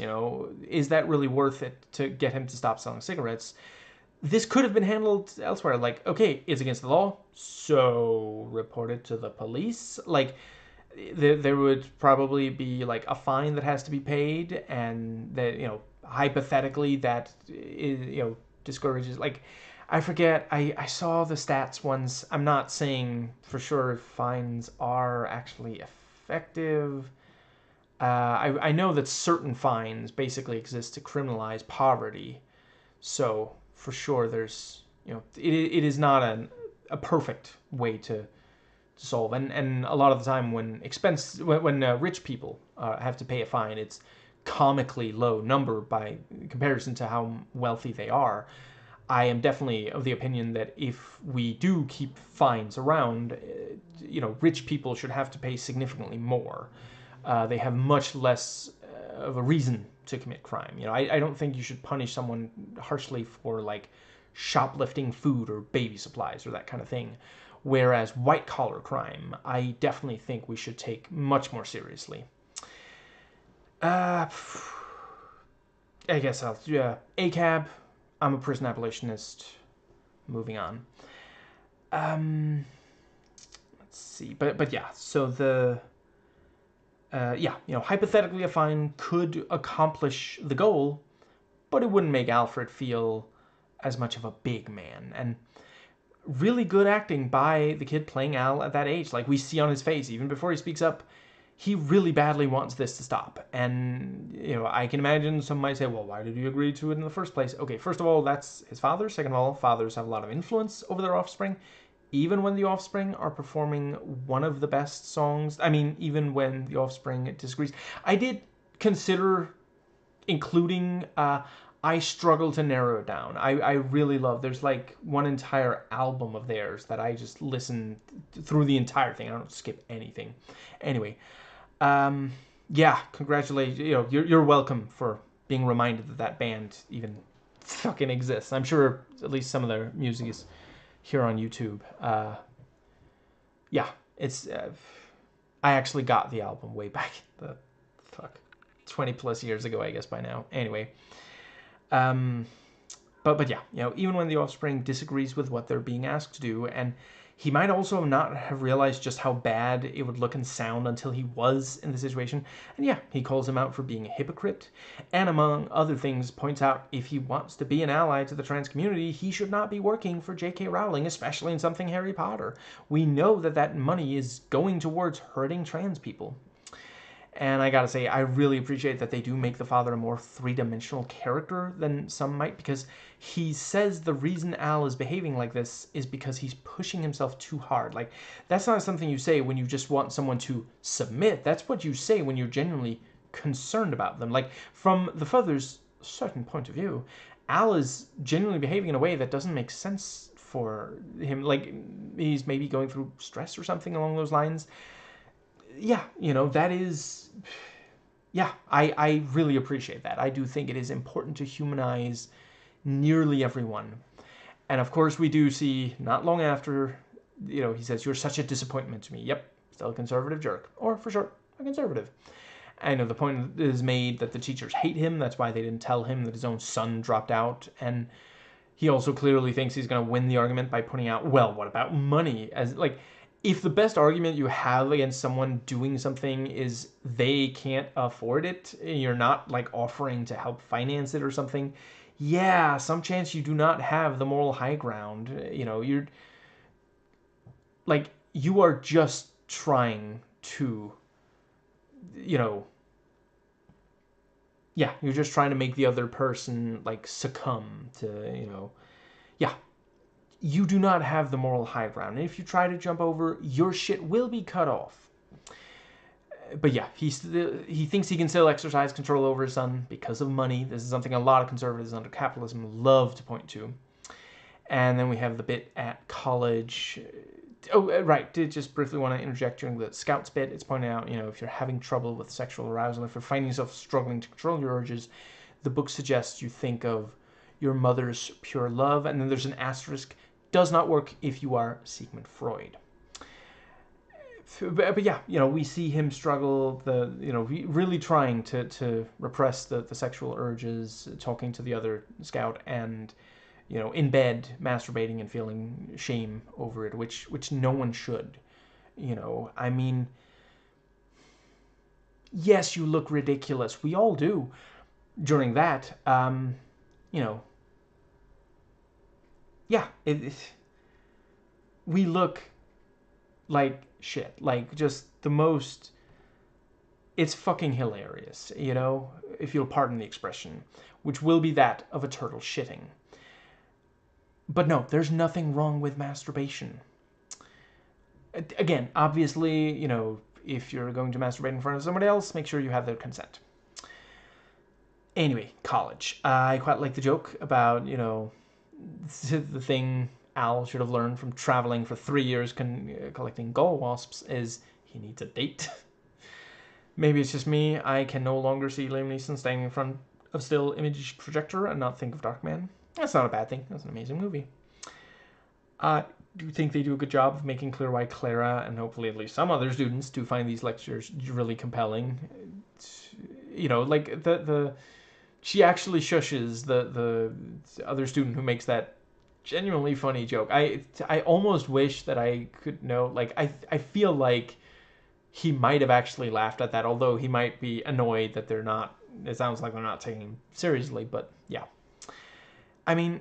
Is that really worth it to get him to stop selling cigarettes? This could have been handled elsewhere. Like, okay, it's against the law, so report it to the police. Like, there would probably be, like, a fine that has to be paid, and that, hypothetically that is, discourages. Like, I forget, I saw the stats once. I'm not saying for sure if fines are actually effective. I know that certain fines basically exist to criminalize poverty, so for sure there's, it is not a perfect way to solve. And a lot of the time when rich people have to pay a fine, it's comically low number by comparison to how wealthy they are. I am definitely of the opinion that if we do keep fines around, rich people should have to pay significantly more. They have much less of a reason to commit crime. I don't think you should punish someone harshly for, like, shoplifting food or baby supplies or that kind of thing. Whereas white-collar crime, I definitely think we should take much more seriously. I guess I'll... ACAB, I'm a prison abolitionist. Moving on. Let's see. But yeah, so the... hypothetically a fine could accomplish the goal, but it wouldn't make Alfred feel as much of a big man. And really good acting by the kid playing Al at that age. Like, we see on his face, even before he speaks up, he really badly wants this to stop. And, I can imagine some might say, well, why did you agree to it in the first place? Okay, first of all, that's his father. Second of all, fathers have a lot of influence over their offspring. Even when the offspring are performing one of the best songs, even when the offspring disagrees. I did consider including, I struggle to narrow it down. I really love, there's like one entire album of theirs that I just listen through the entire thing. I don't skip anything. Anyway, yeah, congratulations. You're welcome for being reminded that that band even fucking exists. I'm sure at least some of their music is here on YouTube. Yeah, it's. I actually got the album way back the fuck 20 plus years ago, I guess by now. Anyway, um, but yeah, even when the Offspring disagrees with what they're being asked to do, and he might also not have realized just how bad it would look and sound until he was in the situation. And yeah, he calls him out for being a hypocrite, and among other things, points out if he wants to be an ally to the trans community, he should not be working for J.K. Rowling, especially in something Harry Potter. We know that that money is going towards hurting trans people. And I gotta say, I really appreciate that they do make the father a more three-dimensional character than some might, because he says the reason Al is behaving like this is because he's pushing himself too hard. Like, that's not something you say when you just want someone to submit. That's what you say when you're genuinely concerned about them. Like, from the father's certain point of view, Al is genuinely behaving in a way that doesn't make sense for him. Like, he's maybe going through stress or something along those lines. Yeah, that is, yeah, I really appreciate that. I do think it is important to humanize nearly everyone. And of course, we do see, not long after, he says, "You're such a disappointment to me." Yep, still a conservative jerk. Or, for short, a conservative. I know the point is made that the teachers hate him. That's why they didn't tell him that his own son dropped out. And he also clearly thinks he's going to win the argument by putting out, well, what about money? As, like, if the best argument you have against someone doing something is they can't afford it, you're not like offering to help finance it or something, yeah, some chance you do not have the moral high ground. You're like, you are just trying to, yeah, you're just trying to make the other person like succumb to, yeah, you do not have the moral high ground. And if you try to jump over, your shit will be cut off. But yeah, he thinks he can still exercise control over his son because of money. This is something a lot of conservatives under capitalism love to point to. And then we have the bit at college. Oh, right. Did just briefly want to interject during the Scouts bit. It's pointing out, if you're having trouble with sexual arousal, if you're finding yourself struggling to control your urges, the book suggests you think of your mother's pure love. And then there's an asterisk. Does not work if you are Sigmund Freud. But yeah, we see him struggle, really trying to repress the sexual urges, talking to the other scout, and in bed masturbating and feeling shame over it, which no one should. I mean, yes, you look ridiculous. We all do during that. Yeah, we look like shit. Like, just the most. It's fucking hilarious, if you'll pardon the expression, which will be that of a turtle shitting. But no, there's nothing wrong with masturbation. Again, obviously, if you're going to masturbate in front of somebody else, make sure you have their consent. Anyway, college. I quite like the joke about, the thing Al should have learned from traveling for 3 years collecting gall wasps is he needs a date. Maybe it's just me. I can no longer see Liam Neeson standing in front of still image projector and not think of Darkman. That's not a bad thing. That's an amazing movie. I do think they do a good job of making clear why Clara, and hopefully at least some other students, do find these lectures really compelling. Like she actually shushes the other student who makes that genuinely funny joke. I almost wish that I could know. Like, I feel like he might have actually laughed at that, although he might be annoyed that they're not. It sounds like they're not taking him seriously, but yeah. I mean,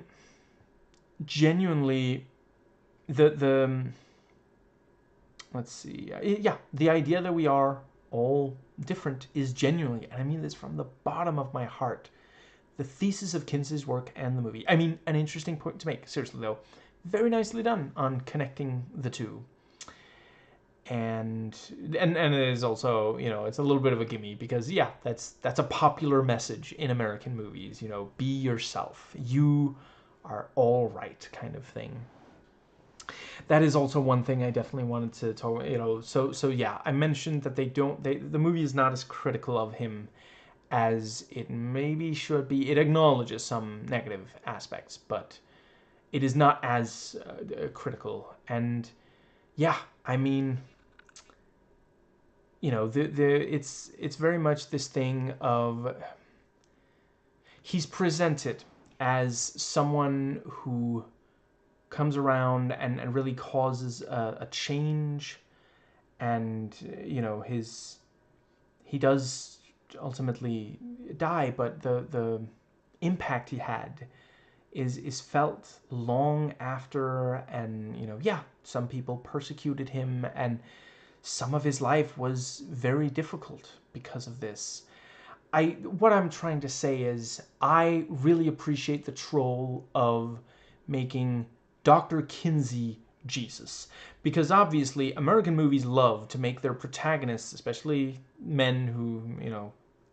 genuinely, the let's see, yeah, the idea that we are all different is genuinely, and I mean this from the bottom of my heart, the thesis of Kinsey's work and the movie. I mean, an interesting point to make, seriously though. Very nicely done on connecting the two. And it is also, it's a little bit of a gimme, because yeah, that's a popular message in American movies, be yourself. You are all right, kind of thing. That is also one thing I definitely wanted to talk. So yeah, I mentioned that the movie is not as critical of him as it maybe should be. It acknowledges some negative aspects, but it is not as critical. And yeah, I mean, it's very much this thing of he's presented as someone who comes around and really causes a change, and he does ultimately die, but the impact he had is felt long after. And yeah, some people persecuted him, and some of his life was very difficult because of this. What I'm trying to say is I really appreciate the troll of making Dr. Kinsey Jesus, because obviously American movies love to make their protagonists, especially men who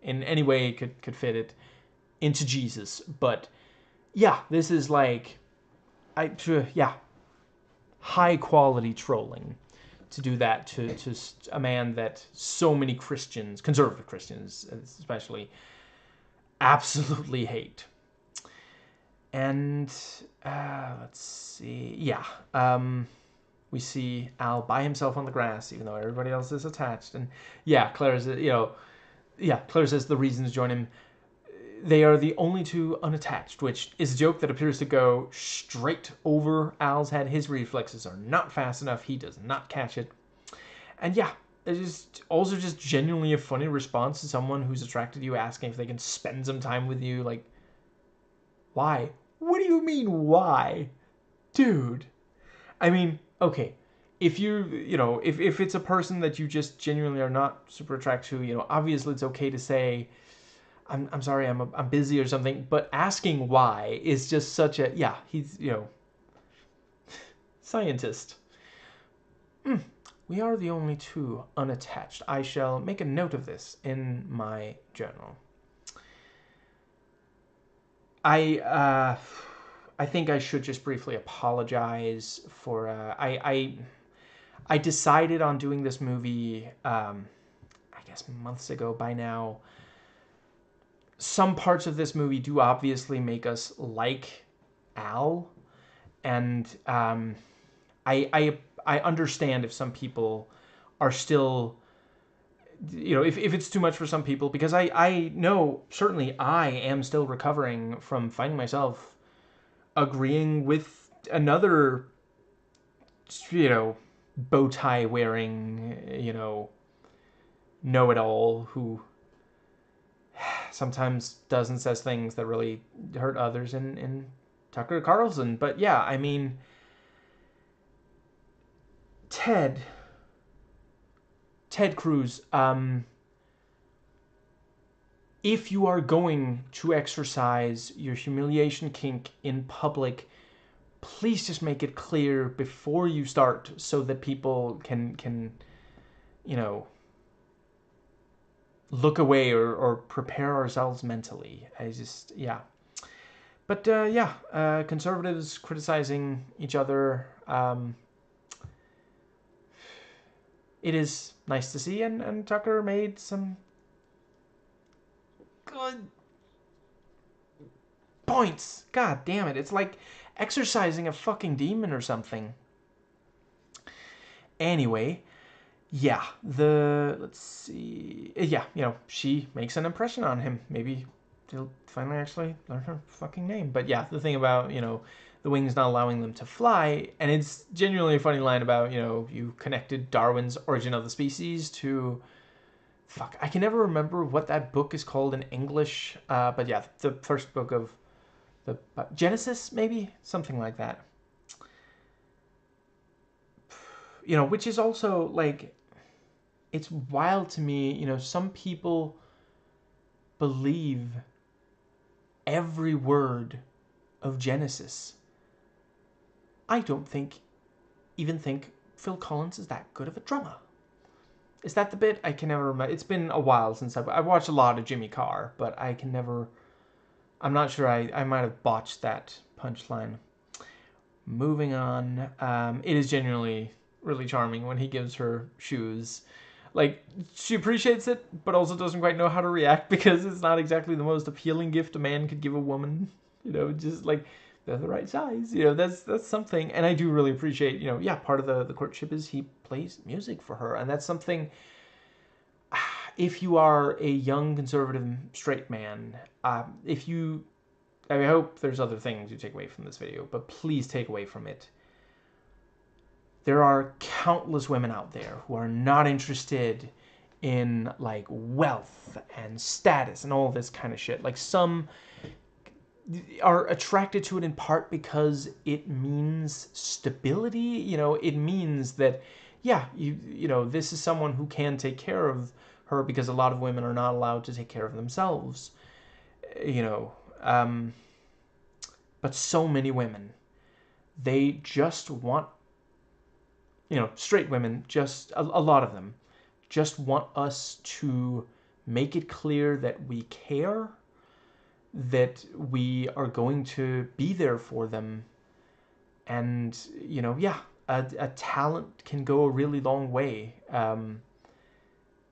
in any way could fit it, into Jesus. But yeah, this is like yeah, high quality trolling to do that to a man that so many Christians, conservative Christians especially, absolutely hate. And let's see, yeah, we see Al by himself on the grass, even though everybody else is attached. And yeah, Claire says the reason to join him, they are the only two unattached, which is a joke that appears to go straight over Al's head. His reflexes are not fast enough. He does not catch it. And yeah, it's just also just genuinely a funny response to someone who's attracted to you asking if they can spend some time with you. Like, why? What do you mean, why? Dude. I mean, okay. If if it's a person that you just genuinely are not super attracted to, obviously it's okay to say, I'm sorry, I'm busy or something. But asking why is just such a, yeah, he's, scientist. We are the only two unattached. I shall make a note of this in my journal. I think I should just briefly apologize for I decided on doing this movie I guess months ago by now. Some parts of this movie do obviously make us like Al, and I understand if some people are still, if it's too much for some people, because I know certainly I am still recovering from finding myself agreeing with another, bow tie wearing, know-it-all who sometimes does and says things that really hurt others in Tucker Carlson. But yeah, I mean, Ted Cruz, if you are going to exercise your humiliation kink in public, please just make it clear before you start so that people can look away or prepare ourselves mentally. Yeah. But yeah, conservatives criticizing each other, it is nice to see, and Tucker made some good points. God damn it. It's like exercising a fucking demon or something. Anyway, yeah, let's see. Yeah, she makes an impression on him. Maybe he'll finally actually learn her fucking name. But yeah, the thing about, the wings not allowing them to fly, and it's genuinely a funny line about, you connected Darwin's Origin of the Species to, fuck, I can never remember what that book is called in English, but yeah, the first book of the Genesis, maybe? Something like that. Which is also, like, it's wild to me, some people believe every word of Genesis. I don't even think Phil Collins is that good of a drummer. Is that the bit? I can never remember. It's been a while since I've watched a lot of Jimmy Carr, but I can never, I'm not sure, I might have botched that punchline. Moving on. It is genuinely really charming when he gives her shoes. Like, she appreciates it, but also doesn't quite know how to react because it's not exactly the most appealing gift a man could give a woman. Just like, they're the right size. That's something. And I do really appreciate, yeah, part of the courtship is he plays music for her. And that's something, if you are a young conservative straight man, I hope there's other things you take away from this video, but please take away from it. There are countless women out there who are not interested in like wealth and status and all this kind of shit. Like, some are attracted to it in part because it means stability. It means that, yeah, this is someone who can take care of her, because a lot of women are not allowed to take care of themselves. But so many women, they just want, straight women, just a lot of them, just want us to make it clear that we care, that we are going to be there for them. And, yeah, a talent can go a really long way.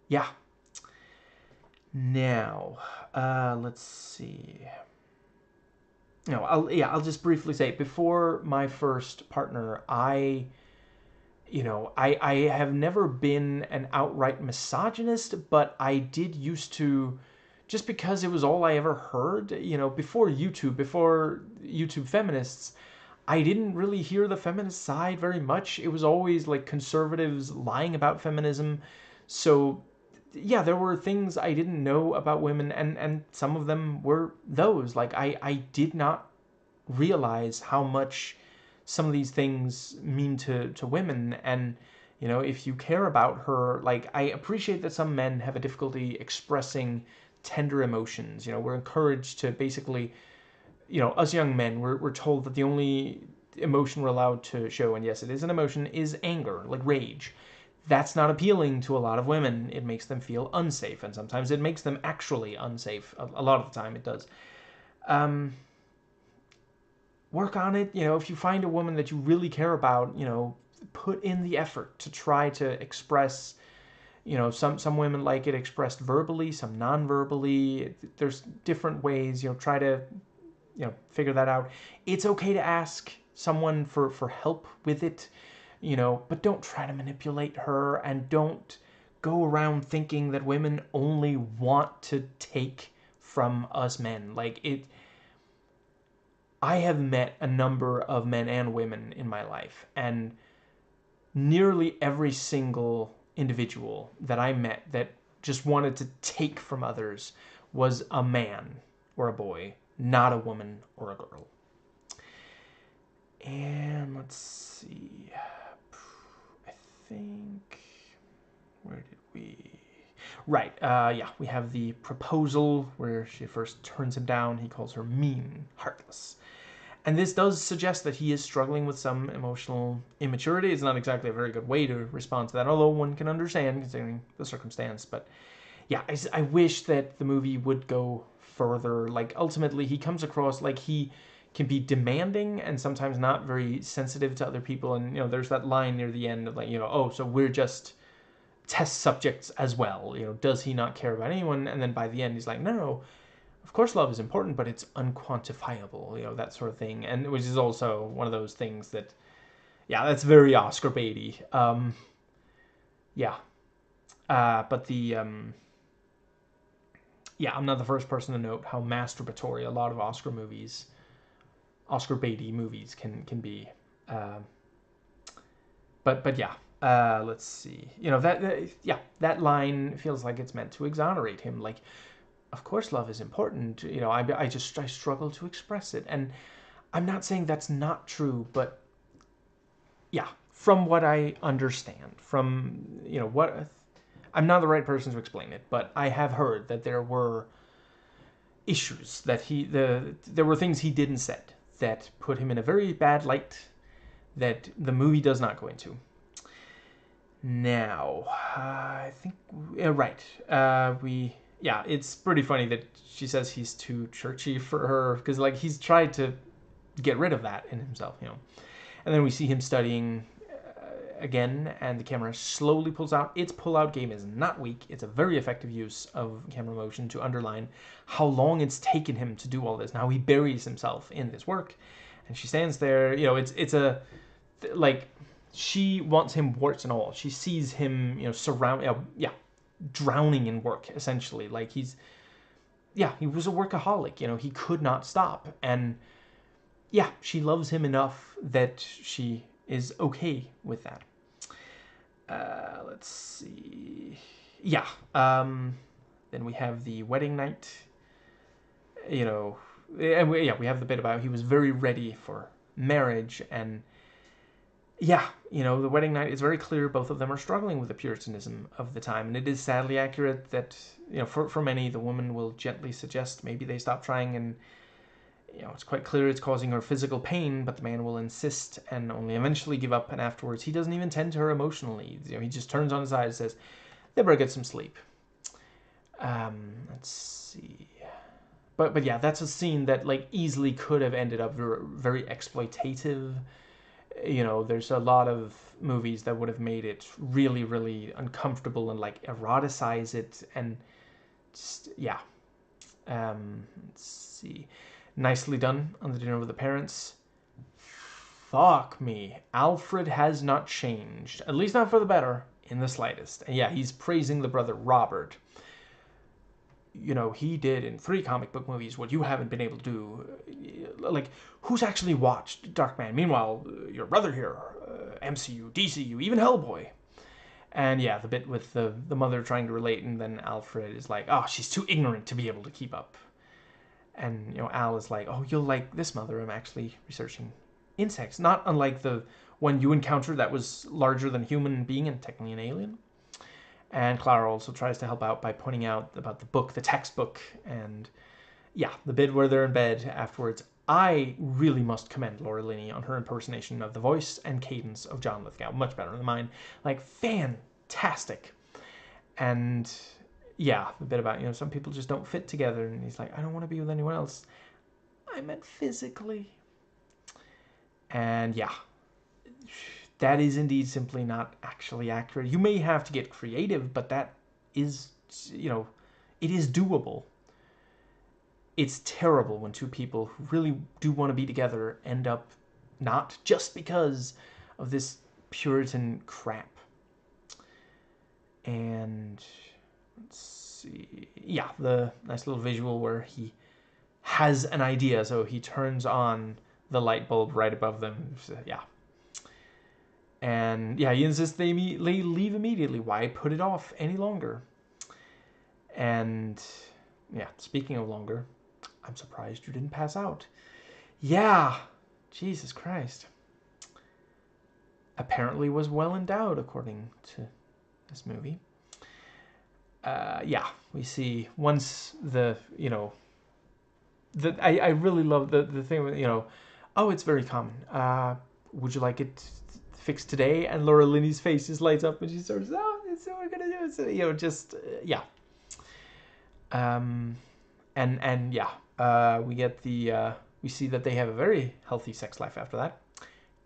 Yeah. Now, let's see. No, I'll just briefly say, before my first partner, I have never been an outright misogynist, but I did used to, just because it was all I ever heard, before YouTube feminists, I didn't really hear the feminist side very much. It was always like conservatives lying about feminism. So, yeah, there were things I didn't know about women, and some of them were those. Like, I did not realize how much some of these things mean to women. And, if you care about her, like, I appreciate that some men have a difficulty expressing tender emotions. We're encouraged to basically, us young men, we're told that the only emotion we're allowed to show, and yes, it is an emotion, is anger, like rage. That's not appealing to a lot of women. It makes them feel unsafe, and sometimes it makes them actually unsafe. A lot of the time it does. Work on it. If you find a woman that you really care about, put in the effort to try to express, some women like it expressed verbally, some non-verbally. There's different ways. Try to, figure that out. It's okay to ask someone for help with it, but don't try to manipulate her, and don't go around thinking that women only want to take from us men. Like, I have met a number of men and women in my life, and nearly every single individual that I met that just wanted to take from others was a man or a boy, not a woman or a girl. And let's see. I think, where did we? Right, yeah, we have the proposal where she first turns him down. He calls her mean, heartless. And this does suggest that he is struggling with some emotional immaturity. It's not exactly a very good way to respond to that, although one can understand considering the circumstance. But yeah, I wish that the movie would go further. Like, ultimately, he comes across like he can be demanding and sometimes not very sensitive to other people. And, there's that line near the end of like, oh, so we're just test subjects as well. Does he not care about anyone? And then by the end, he's like, no, of course love is important, but it's unquantifiable, that sort of thing. And which is also one of those things that, yeah, that's very Oscar baity. Yeah. But the, yeah, I'm not the first person to note how masturbatory a lot of Oscar baity movies can be. But yeah, let's see. That line feels like it's meant to exonerate him. Like, of course love is important. I struggle to express it. And I'm not saying that's not true, but yeah, from what I understand, from, I'm not the right person to explain it, but I have heard that there were issues that there were things he didn't say that put him in a very bad light that the movie does not go into. Now, I think, right, yeah, it's pretty funny that she says he's too churchy for her, because, like, he's tried to get rid of that in himself, And then we see him studying again, and the camera slowly pulls out. Its pull-out game is not weak. It's a very effective use of camera motion to underline how long it's taken him to do all this, and how he buries himself in this work. And she stands there, it's a, like, she wants him warts and all. She sees him, drowning in work, essentially. Like, he was a workaholic, he could not stop. And yeah, she loves him enough that she is okay with that. Let's see. Yeah. Then we have the wedding night. And we have the bit about he was very ready for marriage, and the wedding night is very clear both of them are struggling with the Puritanism of the time, and it is sadly accurate that for many the woman will gently suggest maybe they stop trying, and it's quite clear it's causing her physical pain, but the man will insist and only eventually give up, and afterwards he doesn't even tend to her emotionally. He just turns on his eyes and says, they better get some sleep. Let's see. But yeah, that's a scene that like easily could have ended up very exploitative. There's a lot of movies that would have made it really, really uncomfortable and like eroticize it, and just, yeah. Let's see. Nicely done on the dinner with the parents. Fuck me. Alfred has not changed, at least not for the better, in the slightest. And yeah, he's praising the brother Robert. He did in 3 comic book movies what you haven't been able to do. Like, who's actually watched Darkman? Meanwhile, your brother here, MCU, DCU, even Hellboy. And yeah, the bit with the mother trying to relate, and then Alfred is like, oh, she's too ignorant to be able to keep up. And, Al is like, oh, you'll like this, mother. I'm actually researching insects. Not unlike the one you encountered that was larger than human being and technically an alien. And Clara also tries to help out by pointing out about the book, the textbook, and yeah, the bit where they're in bed afterwards. I really must commend Laura Linney on her impersonation of the voice and cadence of John Lithgow. Much better than mine. Like, fantastic. And yeah, the bit about, some people just don't fit together, and he's like, I don't want to be with anyone else. I meant physically. And yeah, that is indeed simply not actually accurate. You may have to get creative, but that is, it is doable. It's terrible when 2 people who really do want to be together end up not, just because of this Puritan crap. And let's see. Yeah, the nice little visual where he has an idea, so he turns on the light bulb right above them. So, yeah. And yeah, he insists they leave immediately. Why put it off any longer? And yeah, speaking of longer, I'm surprised you didn't pass out. Yeah, Jesus Christ. Apparently was well endowed, according to this movie. Yeah, we see once I really love the thing with, oh, it's very common. Would you like it fixed today? And Laura Linney's face just lights up, and she starts, oh, it's what we're gonna do. So, just yeah. And yeah, we get we see that they have a very healthy sex life after that.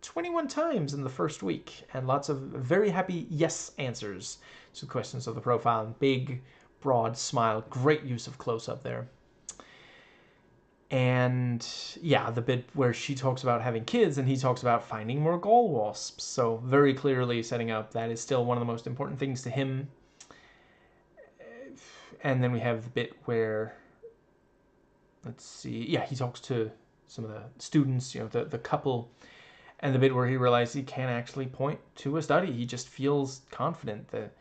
21 times in the first week, and lots of very happy yes answers to questions of the profile. And big, broad smile. Great use of close-up there. And yeah, the bit where she talks about having kids and he talks about finding more gall wasps. So very clearly setting up that is still one of the most important things to him. And then we have the bit where, let's see, yeah, he talks to some of the students, the couple, and the bit where he realizes he can't actually point to a study. He just feels confident that,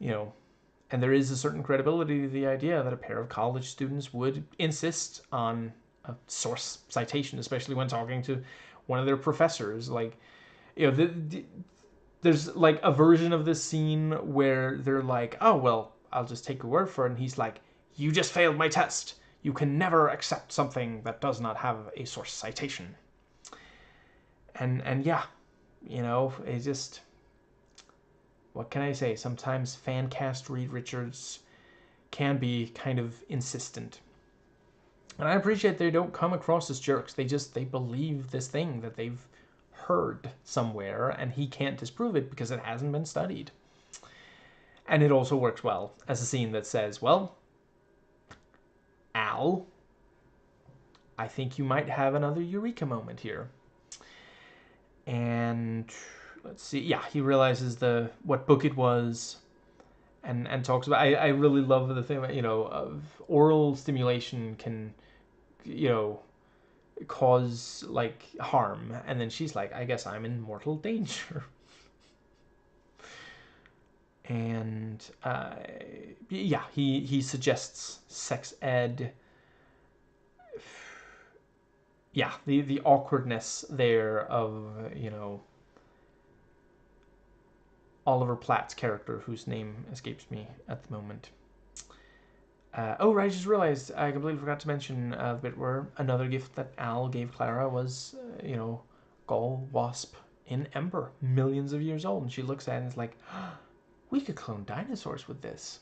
and there is a certain credibility to the idea that a pair of college students would insist on a source citation, especially when talking to one of their professors. Like, there's like a version of this scene where they're like, oh, well, I'll just take your word for it. And he's like, you just failed my test. You can never accept something that does not have a source citation. And yeah, it just, what can I say? Sometimes fan cast Reed Richards can be kind of insistent. And I appreciate they don't come across as jerks. They believe this thing that they've heard somewhere, and he can't disprove it because it hasn't been studied. And it also works well as a scene that says, well, Al, I think you might have another eureka moment here. And let's see, yeah, he realizes what book it was, and talks about. I really love the thing about, of oral stimulation can, cause like harm, and then she's like, I guess I'm in mortal danger. And yeah, he suggests sex ed. Yeah, the awkwardness there of, Oliver Platt's character, whose name escapes me at the moment. Oh, right, I just realized I completely forgot to mention the bit where another gift that Al gave Clara was, gall wasp in ember, millions of years old. And she looks at it and is like, oh, we could clone dinosaurs with this.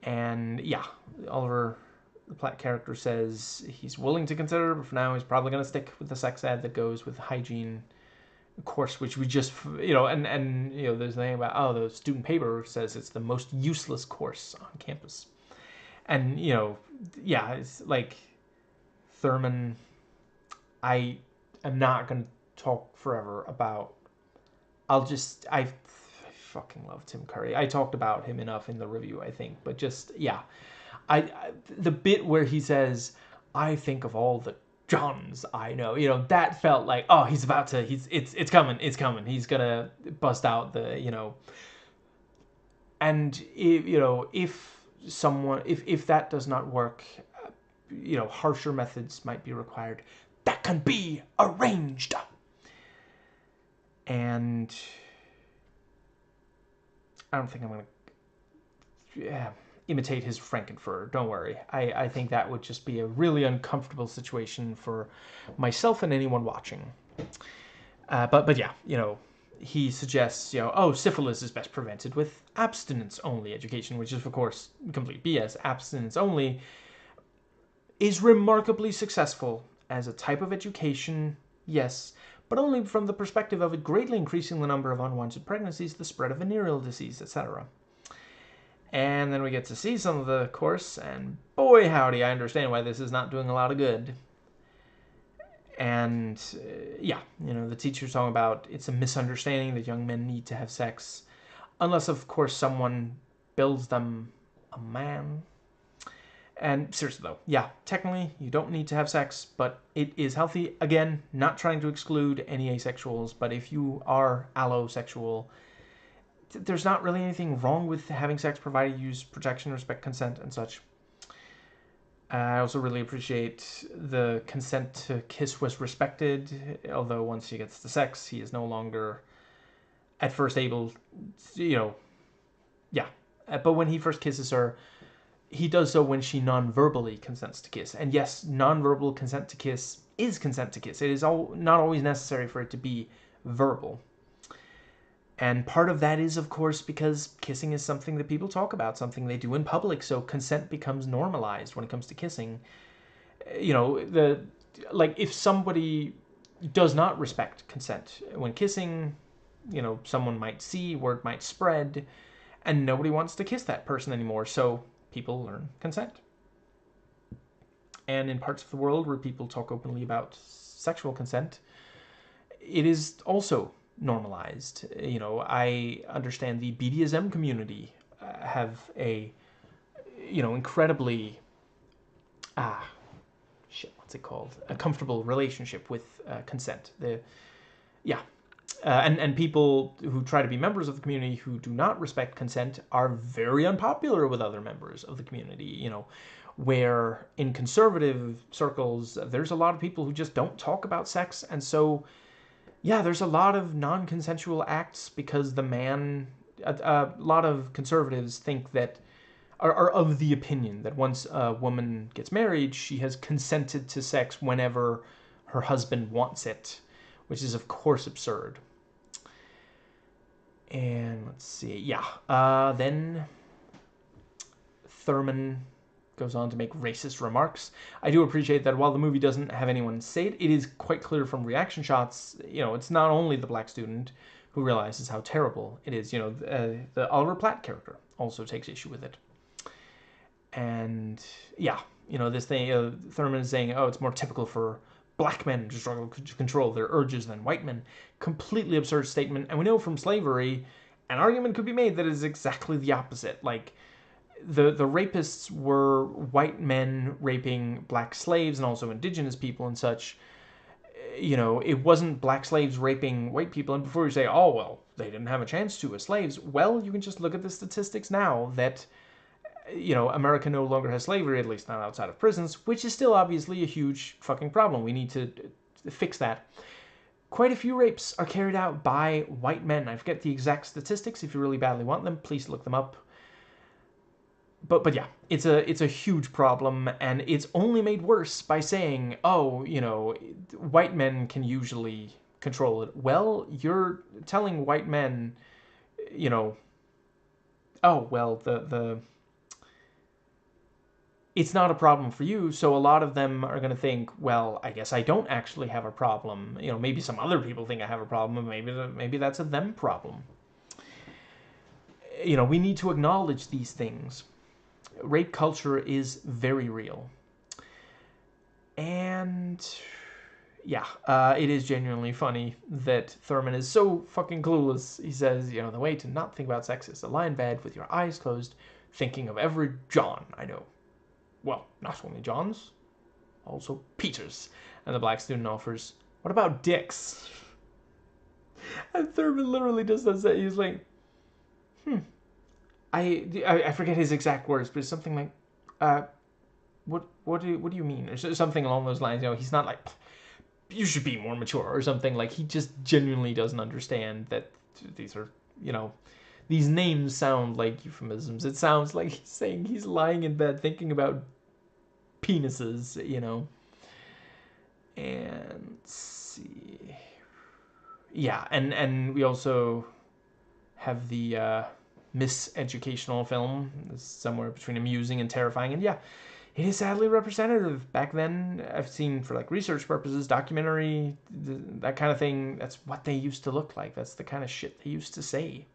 And yeah, Oliver, the Platt character, says he's willing to consider, but for now he's probably going to stick with the sex ed that goes with hygiene course, which we just, and there's the thing about, the student paper says it's the most useless course on campus. And, yeah, it's like Thurman, I am not going to talk forever about, I fucking love Tim Curry. I talked about him enough in the review, I think, but just, yeah. The bit where he says, I think of all the Johns I know, that felt like, oh, he's about to, it's coming. He's gonna bust out the, and if someone, if that does not work, harsher methods might be required. That can be arranged. And I don't think I'm gonna imitate his Frankenfurter. Don't worry. I think that would just be a really uncomfortable situation for myself and anyone watching. But yeah, he suggests, syphilis is best prevented with abstinence-only education, which is, of course, complete BS. Abstinence-only is remarkably successful as a type of education, yes, but only from the perspective of it greatly increasing the number of unwanted pregnancies, the spread of venereal disease, etc. And then we get to see some of the course, and boy howdy, I understand why this is not doing a lot of good. And yeah, the teacher's talking about it's a misunderstanding that young men need to have sex, unless of course someone builds them a man. And seriously though, yeah, technically you don't need to have sex, but it is healthy. Again, not trying to exclude any asexuals, but if you are allosexual, there's not really anything wrong with having sex, provided you use protection, respect, consent, and such. I also really appreciate the consent to kiss was respected, although once he gets to sex, he is no longer at first able, yeah. But when he first kisses her, he does so when she non-verbally consents to kiss. And yes, non-verbal consent to kiss is consent to kiss. It is not always necessary for it to be verbal. And part of that is, of course, because kissing is something that people talk about, something they do in public, so consent becomes normalized when it comes to kissing. If somebody does not respect consent when kissing, someone might see, word might spread, and nobody wants to kiss that person anymore, so people learn consent. And in parts of the world where people talk openly about sexual consent, it is also normalized. I understand the BDSM community have a, incredibly, what's it called? A comfortable relationship with consent. And people who try to be members of the community who do not respect consent are very unpopular with other members of the community, where in conservative circles, there's a lot of people who just don't talk about sex, and so yeah, there's a lot of non-consensual acts because a lot of conservatives think that, are of the opinion that once a woman gets married, she has consented to sex whenever her husband wants it, which is of course absurd. And let's see, yeah, then Thurman goes on to make racist remarks. I do appreciate that while the movie doesn't have anyone say it, it is quite clear from reaction shots, it's not only the black student who realizes how terrible it is. The Oliver Platt character also takes issue with it. And yeah, this thing, Thurman is saying, oh, it's more typical for black men to struggle to control their urges than white men. Completely absurd statement. And we know from slavery, an argument could be made that it is exactly the opposite. Like, the rapists were white men raping black slaves and also indigenous people and such. It wasn't black slaves raping white people. And before you say, oh, well, they didn't have a chance to as slaves, well, you can just look at the statistics now that America no longer has slavery, at least not outside of prisons, which is still obviously a huge fucking problem. We need to fix that. Quite a few rapes are carried out by white men. I forget the exact statistics. If you really badly want them, please look them up. But yeah, it's a huge problem, and it's only made worse by saying, oh, white men can usually control it. Well, you're telling white men, oh, well, it's not a problem for you, so a lot of them are going to think, well, I guess I don't actually have a problem. Maybe some other people think I have a problem, and maybe that's a them problem. We need to acknowledge these things. Rape culture is very real. And yeah, it is genuinely funny that Thurman is so fucking clueless. He says, the way to not think about sex is to lie in bed with your eyes closed, thinking of every John I know. Well, not only John's, also Peter's. And the black student offers, what about dicks? And Thurman literally just does that. He's like, I forget his exact words, but it's something like, what do you mean? Or something along those lines. He's not like, you should be more mature or something. Like, he just genuinely doesn't understand that these are, these names sound like euphemisms. It sounds like he's saying he's lying in bed thinking about penises, And let's see. Yeah, and we also have the miseducational film, somewhere between amusing and terrifying. And yeah, it is sadly representative. Back then, I've seen, for like research purposes, documentary, that kind of thing, that's what they used to look like. That's the kind of shit they used to say.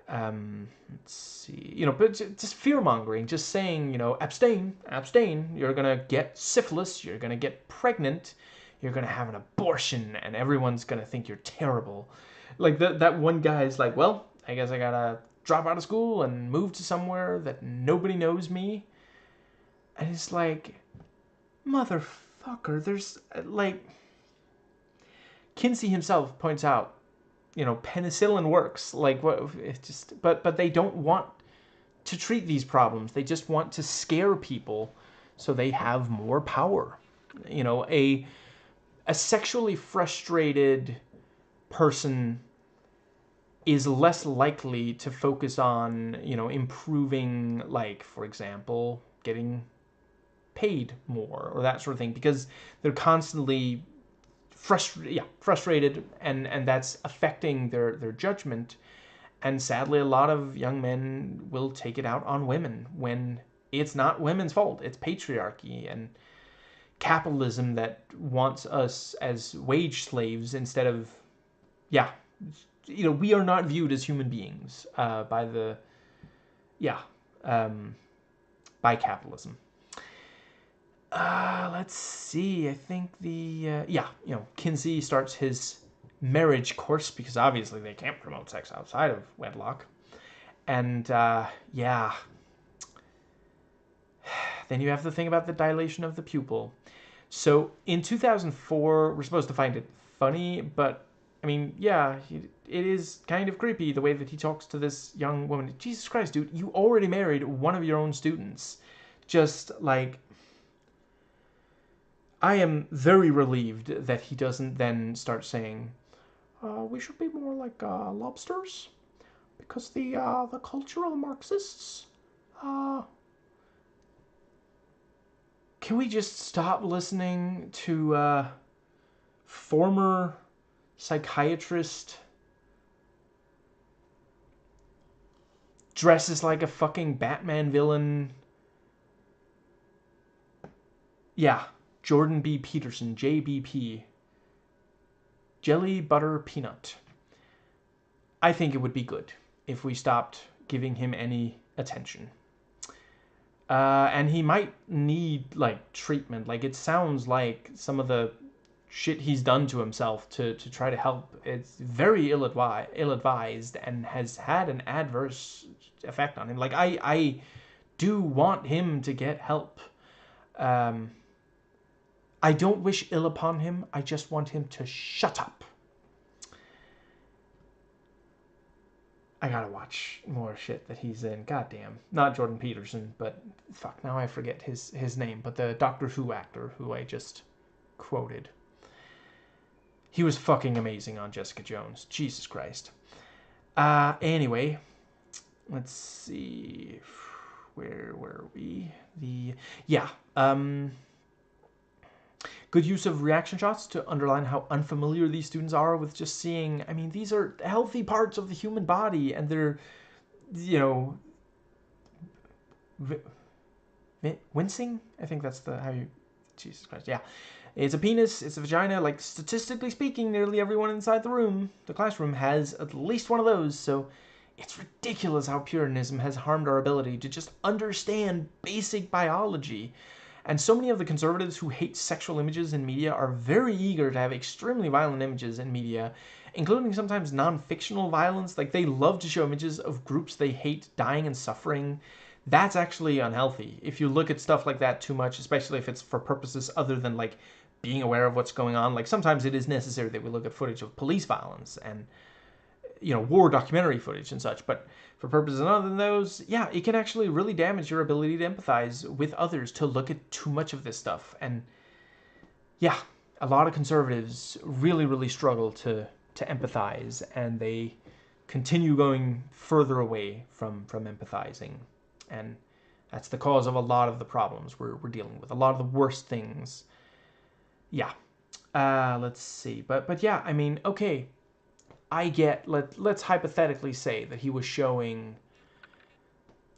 Let's see, but just fear-mongering, just saying, abstain, you're gonna get syphilis, you're gonna get pregnant, you're gonna have an abortion, and everyone's gonna think you're terrible. Like, that one guy's like, well, I guess I gotta drop out of school and move to somewhere that nobody knows me. And it's like, motherfucker, there's, like, Kinsey himself points out, penicillin works. Like, what? It just, but they don't want to treat these problems. They just want to scare people so they have more power. A sexually frustrated person is less likely to focus on, improving, like, for example, getting paid more or that sort of thing, because they're constantly frustrated, and that's affecting their judgment. And sadly, a lot of young men will take it out on women when it's not women's fault. It's patriarchy and capitalism that wants us as wage slaves instead of, we are not viewed as human beings by capitalism. Let's see. I think Kinsey starts his marriage course because obviously they can't promote sex outside of wedlock. And, then you have to think about the dilation of the pupil. So in 2004, we're supposed to find it funny, but, I mean, it is kind of creepy the way that he talks to this young woman. Jesus Christ, dude, you already married one of your own students. Just, like, I am very relieved that he doesn't then start saying, we should be more like lobsters, because the cultural Marxists, can we just stop listening to former psychiatrist dresses like a fucking Batman villain Yeah, Jordan B. Peterson, JBP. Jelly Butter Peanut. I think it would be good if we stopped giving him any attention. And he might need, like, treatment. Like, it sounds like some of the shit he's done to himself to try to help. It's very ill-advised and has had an adverse effect on him. Like, I do want him to get help. I don't wish ill upon him. I just want him to shut up. I gotta watch more shit that he's in. Goddamn. Not Jordan Peterson, but fuck, now I forget his name. But the Doctor Who actor who I just quoted. He was fucking amazing on Jessica Jones. Jesus Christ. Anyway, let's see. Where were we? Good use of reaction shots to underline how unfamiliar these students are with just seeing. I mean, these are healthy parts of the human body, and they're, you know, wincing. I think that's how you. Jesus Christ, yeah. It's a penis, it's a vagina. Like, statistically speaking, nearly everyone inside the classroom, has at least one of those. So it's ridiculous how Puritanism has harmed our ability to just understand basic biology. And so many of the conservatives who hate sexual images in media are very eager to have extremely violent images in media, including sometimes non-fictional violence. Like, they love to show images of groups they hate dying and suffering. That's actually unhealthy. If you look at stuff like that too much, especially if it's for purposes other than, like, being aware of what's going on. Like, sometimes it is necessary that we look at footage of police violence and, you know, war documentary footage and such. But for purposes other than those, yeah, it can actually really damage your ability to empathize with others to look at too much of this stuff. And yeah, a lot of conservatives really, really struggle to empathize, and they continue going further away from empathizing. And that's the cause of a lot of the problems we're dealing with. A lot of the worst things. Yeah. Let's see. But yeah, I mean, okay. I get, let's hypothetically say that he was showing,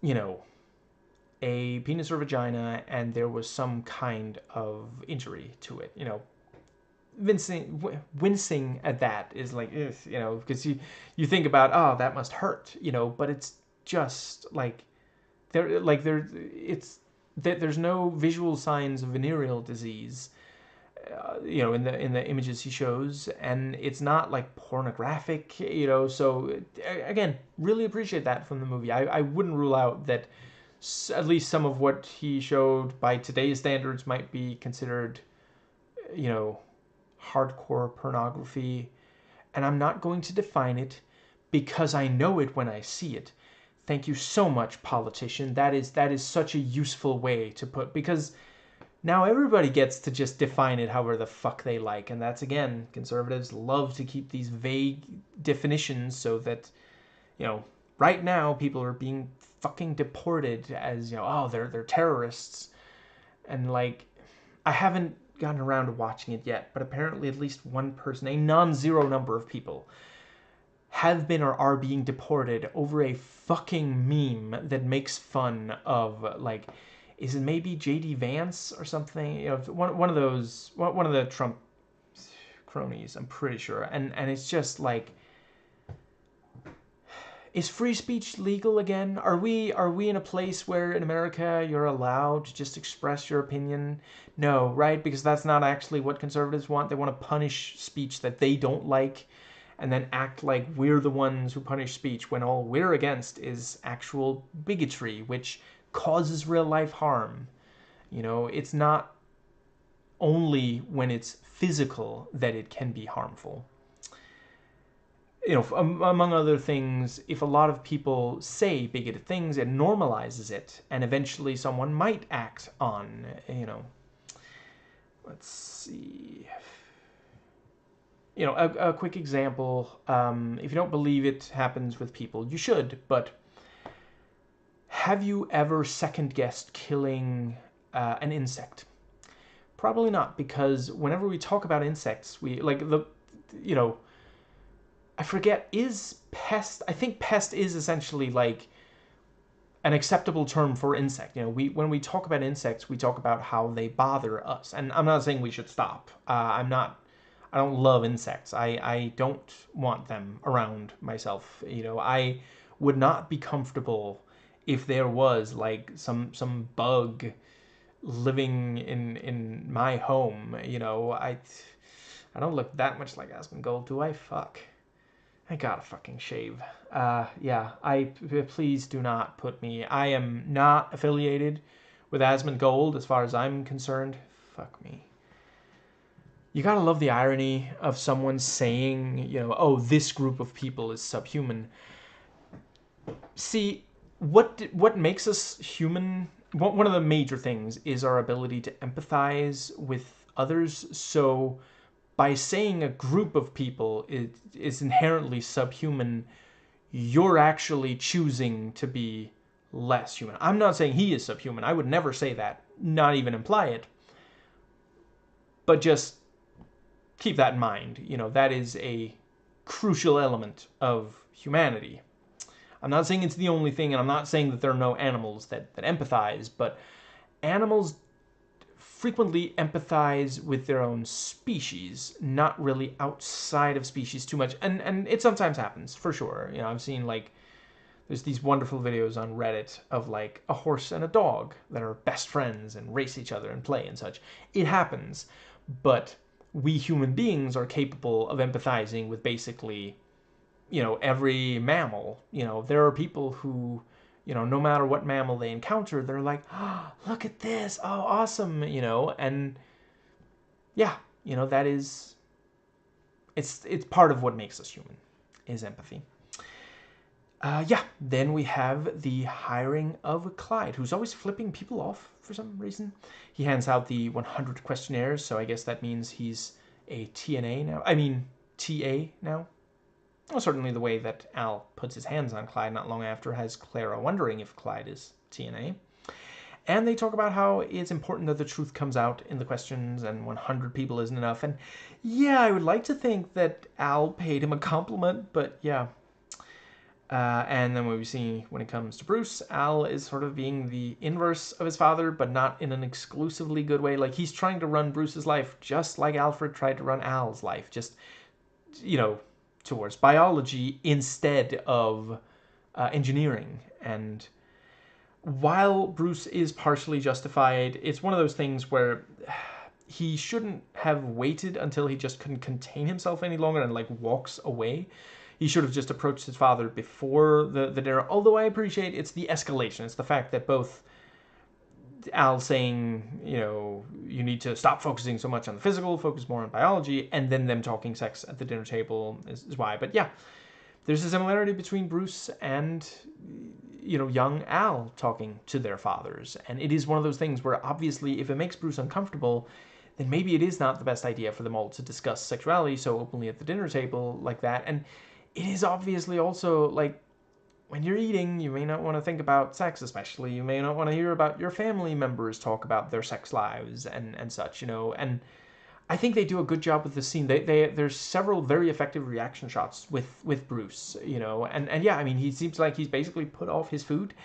you know, a penis or vagina and there was some kind of injury to it, you know. Wincing at that is like, ugh, you know, because you think about, oh, that must hurt, you know, but it's just like, there's no visual signs of venereal disease, you know, in the images he shows, and it's not like pornographic, you know. So again, really appreciate that from the movie. I wouldn't rule out that at least some of what he showed by today's standards might be considered, you know, hardcore pornography, and I'm not going to define it because I know it when I see it. Thank you so much, politician. That is such a useful way to put, because now everybody gets to just define it however the fuck they like. And that's, again, conservatives love to keep these vague definitions so that, you know, right now people are being fucking deported as, you know, oh, they're terrorists. And, like, I haven't gotten around to watching it yet, but apparently at least one person, a non-zero number of people, have been or are being deported over a fucking meme that makes fun of, like, is it maybe J.D. Vance or something? You know, one of those, one of the Trump cronies, I'm pretty sure. And it's just like, is free speech legal again? Are we in a place where in America you're allowed to just express your opinion? No, right? Because that's not actually what conservatives want. They want to punish speech that they don't like, and then act like we're the ones who punish speech when all we're against is actual bigotry, which causes real life harm. You know, it's not only when it's physical that it can be harmful. You know, among other things, if a lot of people say bigoted things, it normalizes it, and eventually someone might act on, you know, let's see. You know, a quick example, if you don't believe it happens with people, you should, but have you ever second-guessed killing an insect? Probably not, because whenever we talk about insects, we, like, you know, I forget, is pest, I think pest is essentially like an acceptable term for insect. You know, when we talk about insects, we talk about how they bother us, and I'm not saying we should stop. I don't love insects. I don't want them around myself. You know, I would not be comfortable if there was like some bug living in my home. You know, I don't look that much like Asmongold, do I? Fuck. I gotta fucking shave. Yeah, please do not put me. I am not affiliated with Asmongold as far as I'm concerned. Fuck me. You gotta love the irony of someone saying, you know, oh, this group of people is subhuman. See, what makes us human? One of the major things is our ability to empathize with others. So by saying a group of people is inherently subhuman, you're actually choosing to be less human. I'm not saying he is subhuman. I would never say that, not even imply it. But just keep that in mind. You know, that is a crucial element of humanity. I'm not saying it's the only thing, and I'm not saying that there are no animals that empathize, but animals frequently empathize with their own species, not really outside of species too much. And it sometimes happens, for sure. You know, I've seen, like, there's these wonderful videos on Reddit of, like, a horse and a dog that are best friends and race each other and play and such. It happens, but we human beings are capable of empathizing with basically, you know, every mammal. You know, there are people who, you know, no matter what mammal they encounter, they're like, oh, look at this, oh, awesome, you know, and yeah, you know, that is, it's part of what makes us human, is empathy. Yeah, then we have the hiring of Clyde, who's always flipping people off for some reason. He hands out the 100 questionnaires, so I guess that means he's a TNA now. I mean, TA now. Well, certainly the way that Al puts his hands on Clyde not long after has Clara wondering if Clyde is TNA. And they talk about how it's important that the truth comes out in the questions, and 100 people isn't enough. And yeah, I would like to think that Al paid him a compliment, but yeah. And then what we see when it comes to Bruce, Al is sort of being the inverse of his father, but not in an exclusively good way. Like, he's trying to run Bruce's life just like Alfred tried to run Al's life. Just, you know, towards biology instead of engineering. And while Bruce is partially justified, it's one of those things where he shouldn't have waited until he just couldn't contain himself any longer and, like, walks away. He should have just approached his father before the dinner. Although I appreciate it's the escalation. It's the fact that both Al saying, you know, you need to stop focusing so much on the physical, focus more on biology, and then them talking sex at the dinner table is why. But yeah, there's a similarity between Bruce and, you know, young Al talking to their fathers. And it is one of those things where obviously if it makes Bruce uncomfortable, then maybe it is not the best idea for them all to discuss sexuality so openly at the dinner table like that. And it is obviously also, like, when you're eating, you may not want to think about sex, especially. You may not want to hear about your family members talk about their sex lives and such, you know. And I think they do a good job with the scene. There's several very effective reaction shots with Bruce, you know. And yeah, I mean, he seems like he's basically put off his food.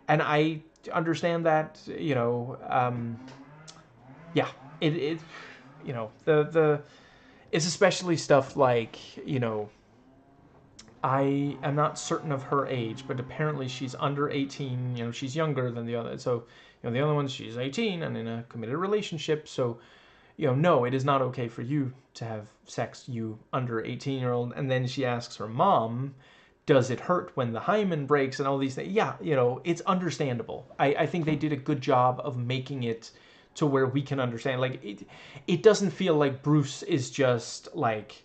And I understand that, you know, yeah, it you know, it's especially stuff like, you know, I am not certain of her age, but apparently she's under 18. You know, she's younger than the other. So, you know, the other one, she's 18 and in a committed relationship. So, you know, no, it is not okay for you to have sex, you under 18-year-old. And then she asks her mom, does it hurt when the hymen breaks and all these things? Yeah, you know, it's understandable. I think they did a good job of making it to where we can understand. Like, it doesn't feel like Bruce is just, like,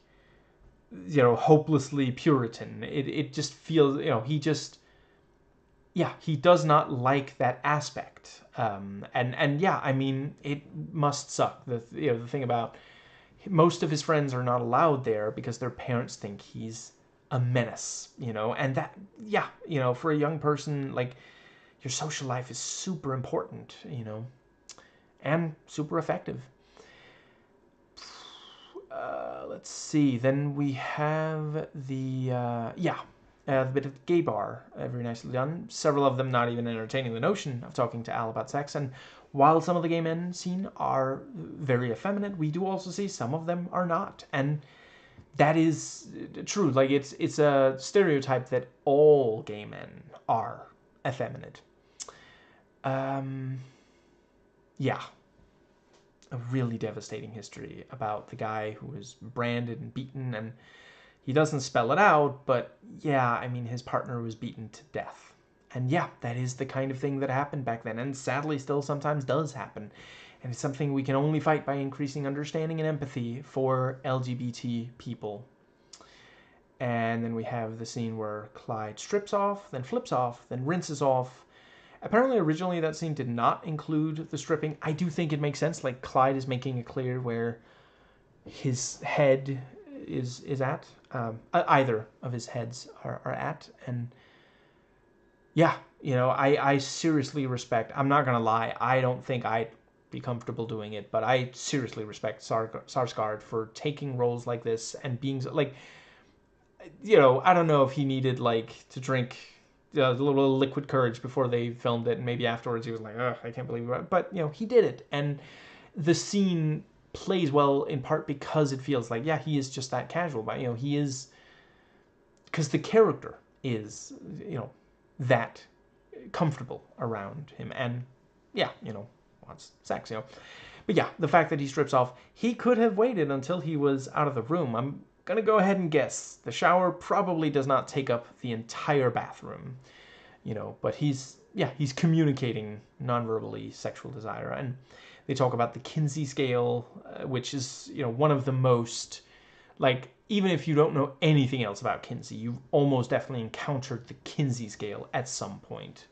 you know, hopelessly Puritan. It just feels, you know, he just, yeah, he does not like that aspect. And yeah, I mean, it must suck. You know, the thing about most of his friends are not allowed there because their parents think he's a menace, you know, and that, yeah, you know, for a young person, like, your social life is super important, you know, and super effective. Let's see. Then we have the, yeah, The bit at the gay bar, very nicely done. Several of them not even entertaining the notion of talking to Al about sex. And while some of the gay men seen are very effeminate, we do also see some of them are not. And that is true. Like, it's a stereotype that all gay men are effeminate. Yeah. A really devastating history about the guy who was branded and beaten, and he doesn't spell it out, but yeah, I mean, his partner was beaten to death. And yeah, that is the kind of thing that happened back then, and sadly still sometimes does happen. And it's something we can only fight by increasing understanding and empathy for LGBT people. And then we have the scene where Clyde strips off, then flips off, then rinses off. Apparently, originally, that scene did not include the stripping. I do think it makes sense. Like, Clyde is making it clear where his head is at. Either of his heads are at. And yeah, you know, I seriously respect, I'm not going to lie, I don't think I'd be comfortable doing it, but I seriously respect Sarsgaard for taking roles like this and being, like, you know, I don't know if he needed, like, to drink a little liquid courage before they filmed it, and maybe afterwards he was like, ugh, I can't believe it. But, you know, he did it, and the scene plays well in part because it feels like, yeah, he is just that casual, but, you know, he is, because the character is, you know, that comfortable around him, and yeah, you know, wants sex, you know. But yeah, the fact that he strips off, he could have waited until he was out of the room. I'm gonna go ahead and guess the shower probably does not take up the entire bathroom, you know, but he's communicating non-verbally sexual desire. And they talk about the Kinsey scale, which is, you know, one of the most, like, even if you don't know anything else about Kinsey, you've almost definitely encountered the Kinsey scale at some point.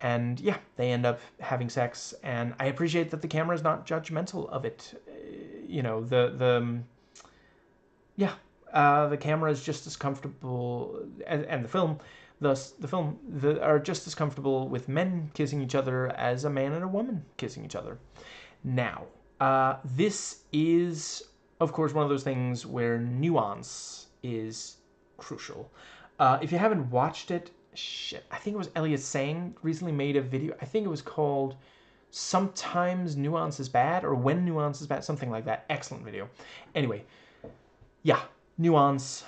And yeah, they end up having sex, and I appreciate that the camera is not judgmental of it. You know, the camera is just as comfortable, and the film, thus the film, are just as comfortable with men kissing each other as a man and a woman kissing each other. Now, this is, of course, one of those things where nuance is crucial. If you haven't watched it, shit, I think it was Elliot Sang recently made a video. I think it was called Sometimes Nuance is Bad, or When Nuance is Bad, something like that. Excellent video. Anyway, yeah, nuance.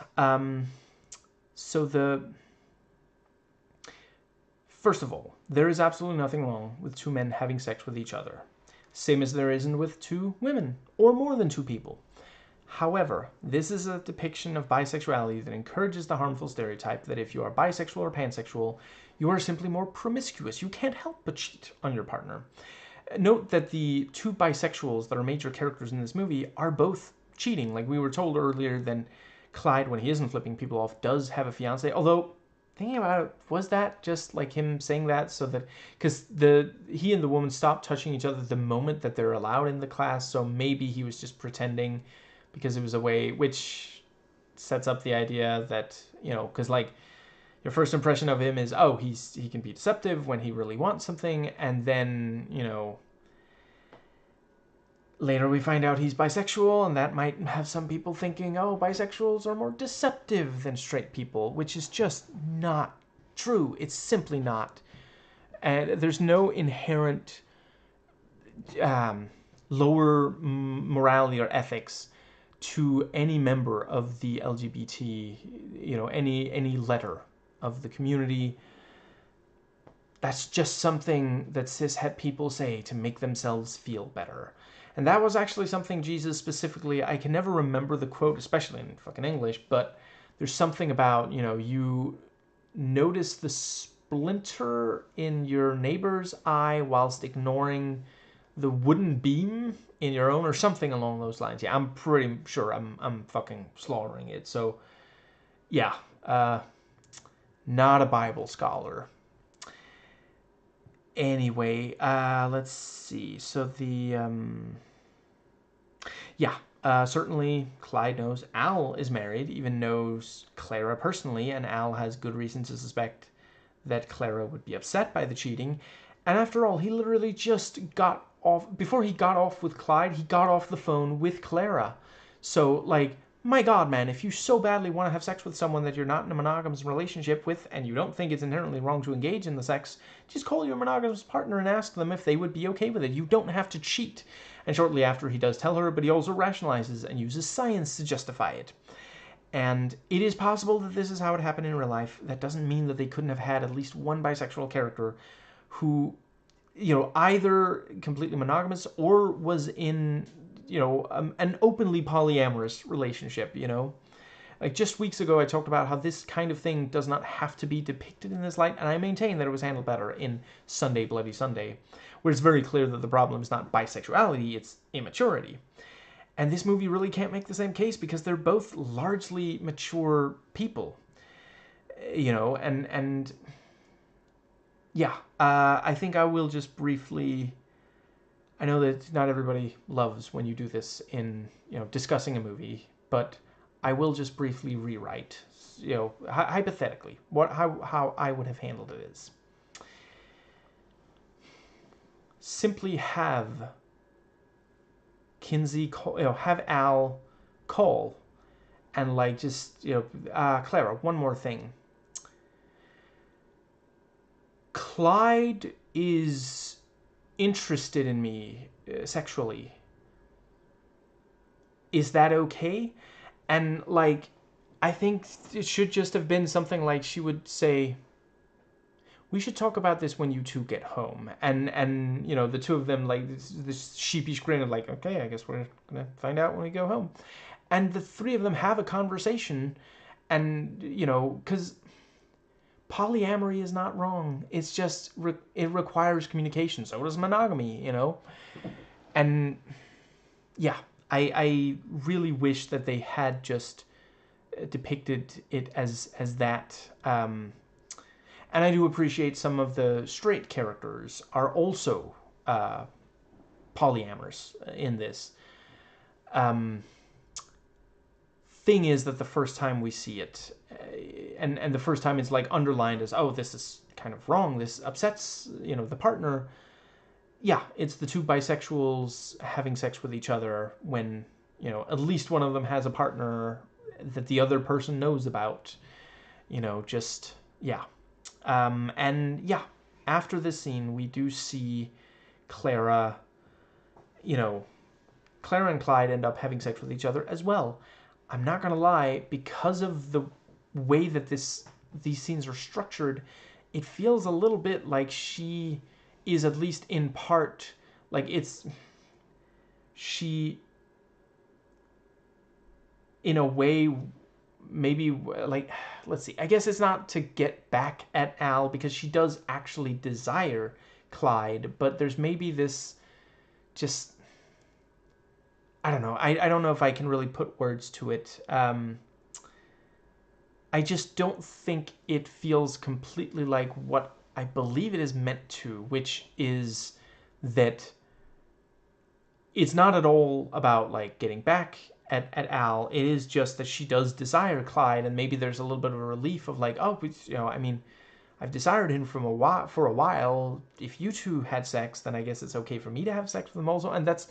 First of all, there is absolutely nothing wrong with two men having sex with each other. Same as there isn't with two women, or more than two people. However, this is a depiction of bisexuality that encourages the harmful stereotype that if you are bisexual or pansexual, you are simply more promiscuous. You can't help but cheat on your partner. Note that the two bisexuals that are major characters in this movie are both cheating. Like we were told earlier, then Clyde, when he isn't flipping people off, does have a fiance. Although, thinking about it, was that just like him saying that so that, because he and the woman stop touching each other the moment that they're allowed in the class, so maybe he was just pretending because it was a way, which sets up the idea that, you know, because like your first impression of him is, oh, he can be deceptive when he really wants something, and then, you know, later we find out he's bisexual, and that might have some people thinking, oh, bisexuals are more deceptive than straight people, which is just not true. It's simply not. And there's no inherent lower morality or ethics to any member of the LGBT, you know, any letter of the community. That's just something that cishet people say to make themselves feel better. And that was actually something Jesus specifically, I can never remember the quote, especially in fucking English, but there's something about, you know, you notice the splinter in your neighbor's eye whilst ignoring the wooden beam in your own, or something along those lines. Yeah, I'm pretty sure I'm fucking slaughtering it. So, yeah, not a Bible scholar. Anyway, let's see. So certainly Clyde knows Al is married, even knows Clara personally, and Al has good reason to suspect that Clara would be upset by the cheating. And after all, he literally just got off, before he got off with Clyde, he got off the phone with Clara. So, like, my God, man, if you so badly want to have sex with someone that you're not in a monogamous relationship with, and you don't think it's inherently wrong to engage in the sex, just call your monogamous partner and ask them if they would be okay with it. You don't have to cheat. And shortly after, he does tell her, but he also rationalizes and uses science to justify it. And it is possible that this is how it happened in real life. That doesn't mean that they couldn't have had at least one bisexual character who, either completely monogamous or was in, an openly polyamorous relationship, Like just weeks ago, I talked about how this kind of thing does not have to be depicted in this light, and I maintain that it was handled better in Sunday, Bloody Sunday, where it's very clear that the problem is not bisexuality, it's immaturity. And this movie really can't make the same case because they're both largely mature people, and yeah, I think I will just briefly. I know that not everybody loves when you do this in, discussing a movie, but I will just briefly rewrite, hypothetically, how I would have handled it is. Simply have Kinsey call, have Al call and like just, Clara, one more thing. Clyde is interested in me sexually. Is that okay? And like, I think it should just have been something like she would say, we should talk about this when you two get home. And the two of them, like, this sheepish grin of like, okay, I guess we're gonna find out when we go home. And the three of them have a conversation, and, because polyamory is not wrong. It's just, it requires communication. So does monogamy, And, yeah, I really wish that they had just depicted it as that. And I do appreciate some of the straight characters are also polyamorous in this. Thing is that the first time we see it, and the first time it's like underlined as, oh, this is kind of wrong, this upsets, the partner. Yeah, it's the two bisexuals having sex with each other when, at least one of them has a partner that the other person knows about. Just, yeah. And yeah, after this scene, we do see Clara, Clara and Clyde end up having sex with each other as well. I'm not gonna lie, because of the way that these scenes are structured, it feels a little bit like she is at least in part, like she, in a way, maybe, like, let's see, I guess it's not to get back at Al because she does actually desire Clyde, but there's maybe this just, I don't know, I don't know if I can really put words to it. I just don't think it feels completely like what I believe it is meant to, which is that it's not at all about like getting back at Al. It is just that she does desire Clyde, and maybe there's a little bit of a relief of like, oh, I mean, I've desired him for a while. If you two had sex, then I guess it's okay for me to have sex with him also. And that's,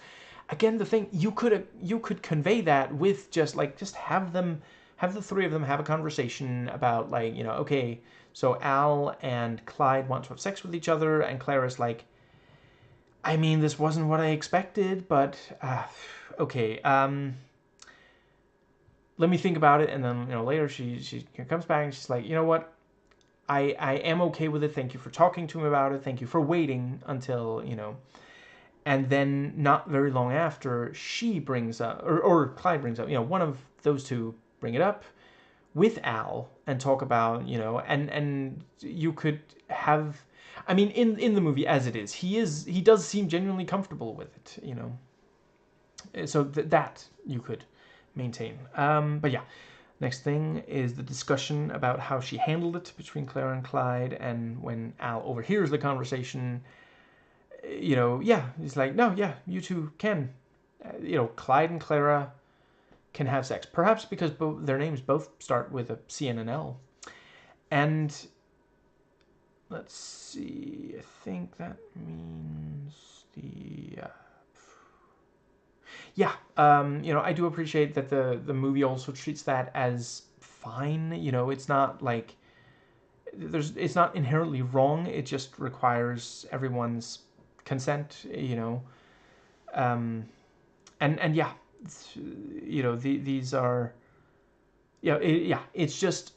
again, the thing. You could convey that with just have the three of them have a conversation about like, okay, so Al and Clyde want to have sex with each other, and Clara's like, I mean, this wasn't what I expected, but okay. Let me think about it, and then later she comes back and she's like, you know what? I am okay with it. Thank you for talking to me about it. Thank you for waiting until, And then not very long after, she brings up, or Clyde brings up, one of those two bring it up with Al and talk about, and you could have, I mean, in the movie as it is, he does seem genuinely comfortable with it, So that you could maintain. But yeah. Next thing is the discussion about how she handled it between Clara and Clyde, and when Al overhears the conversation, yeah, he's like, no, yeah, you two can, Clyde and Clara can have sex, perhaps because their names both start with a C and an L, and let's see, I think that means the, yeah, I do appreciate that the movie also treats that as fine. It's not like it's not inherently wrong. It just requires everyone's consent. And yeah, these are it's just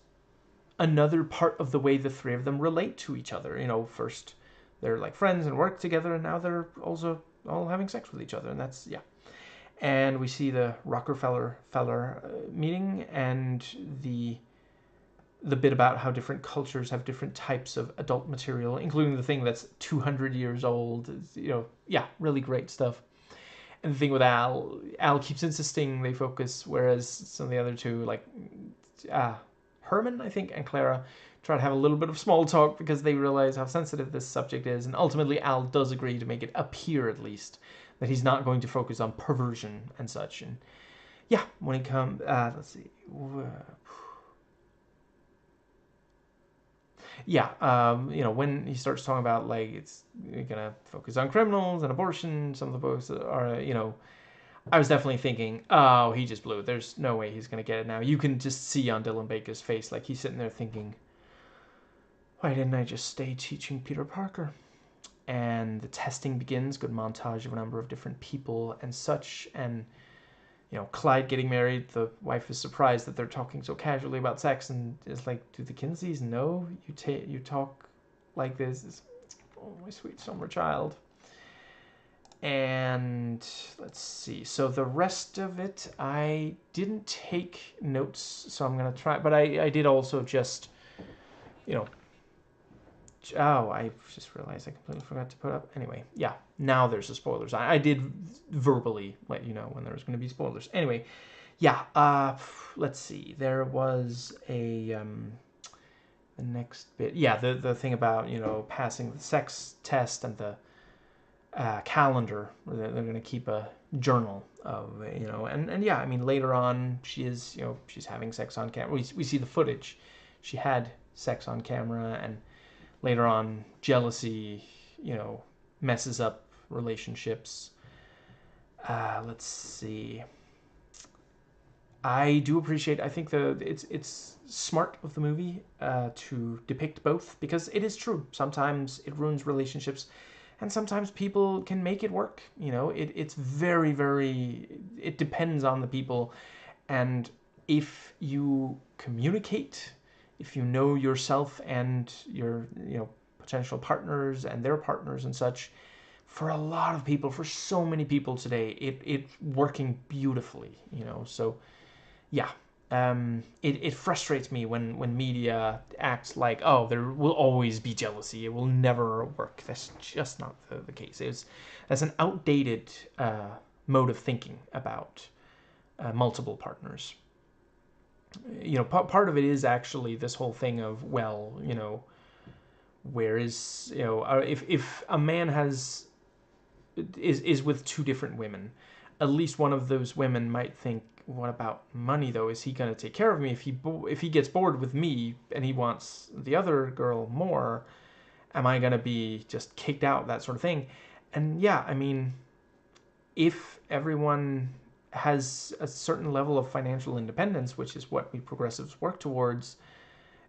another part of the way the three of them relate to each other. First they're like friends and work together, and now they're also all having sex with each other, and that's yeah. And we see the Rockefeller meeting, and the bit about how different cultures have different types of adult material, including the thing that's 200 years old. Yeah, really great stuff. And the thing with Al keeps insisting they focus, whereas some of the other two, like Herman, I think, and Clara, try to have a little bit of small talk because they realize how sensitive this subject is. And ultimately, Al does agree to make it appear, at least, that he's not going to focus on perversion and such. And yeah, when he comes, let's see. Yeah, when he starts talking about, like, it's gonna focus on criminals and abortion, some of the books are, I was definitely thinking, oh, he just blew it. There's no way he's gonna get it now. You can just see on Dylan Baker's face, like, he's sitting there thinking, why didn't I just stay teaching Peter Parker? And the testing begins. Good montage of a number of different people and such. And Clyde getting married. The wife is surprised that they're talking so casually about sex, and is like, "Do the Kinseys know you talk like this?" Oh, my sweet summer child. And let's see. So the rest of it, I didn't take notes, so I'm gonna try. But I did also just, Oh, I just realized I completely forgot to put up. Anyway, yeah, now there's the spoilers. I did verbally let you know when there was going to be spoilers. Anyway, yeah, let's see. There was the next bit. Yeah, the thing about, passing the sex test and the calendar. They're going to keep a journal of, and yeah, I mean, later on, she's having sex on camera. We see the footage. She had sex on camera, and later on, jealousy, messes up relationships. Let's see. I do appreciate. I think it's smart of the movie to depict both, because it is true. Sometimes it ruins relationships, and sometimes people can make it work. It's very, very. It depends on the people, and if you communicate, if you know yourself and your potential partners and their partners and such, for a lot of people, for so many people today, it's working beautifully. So yeah, it frustrates me when media acts like, oh, there will always be jealousy, it will never work. That's just not the case. That's an outdated mode of thinking about multiple partners. Part of it is actually this whole thing of, well, where is, if a man is with two different women, at least one of those women might think, what about money though? Is he going to take care of me if he gets bored with me and he wants the other girl more? Am I going to be just kicked out? That sort of thing. And yeah, I mean, if everyone has a certain level of financial independence, which is what we progressives work towards,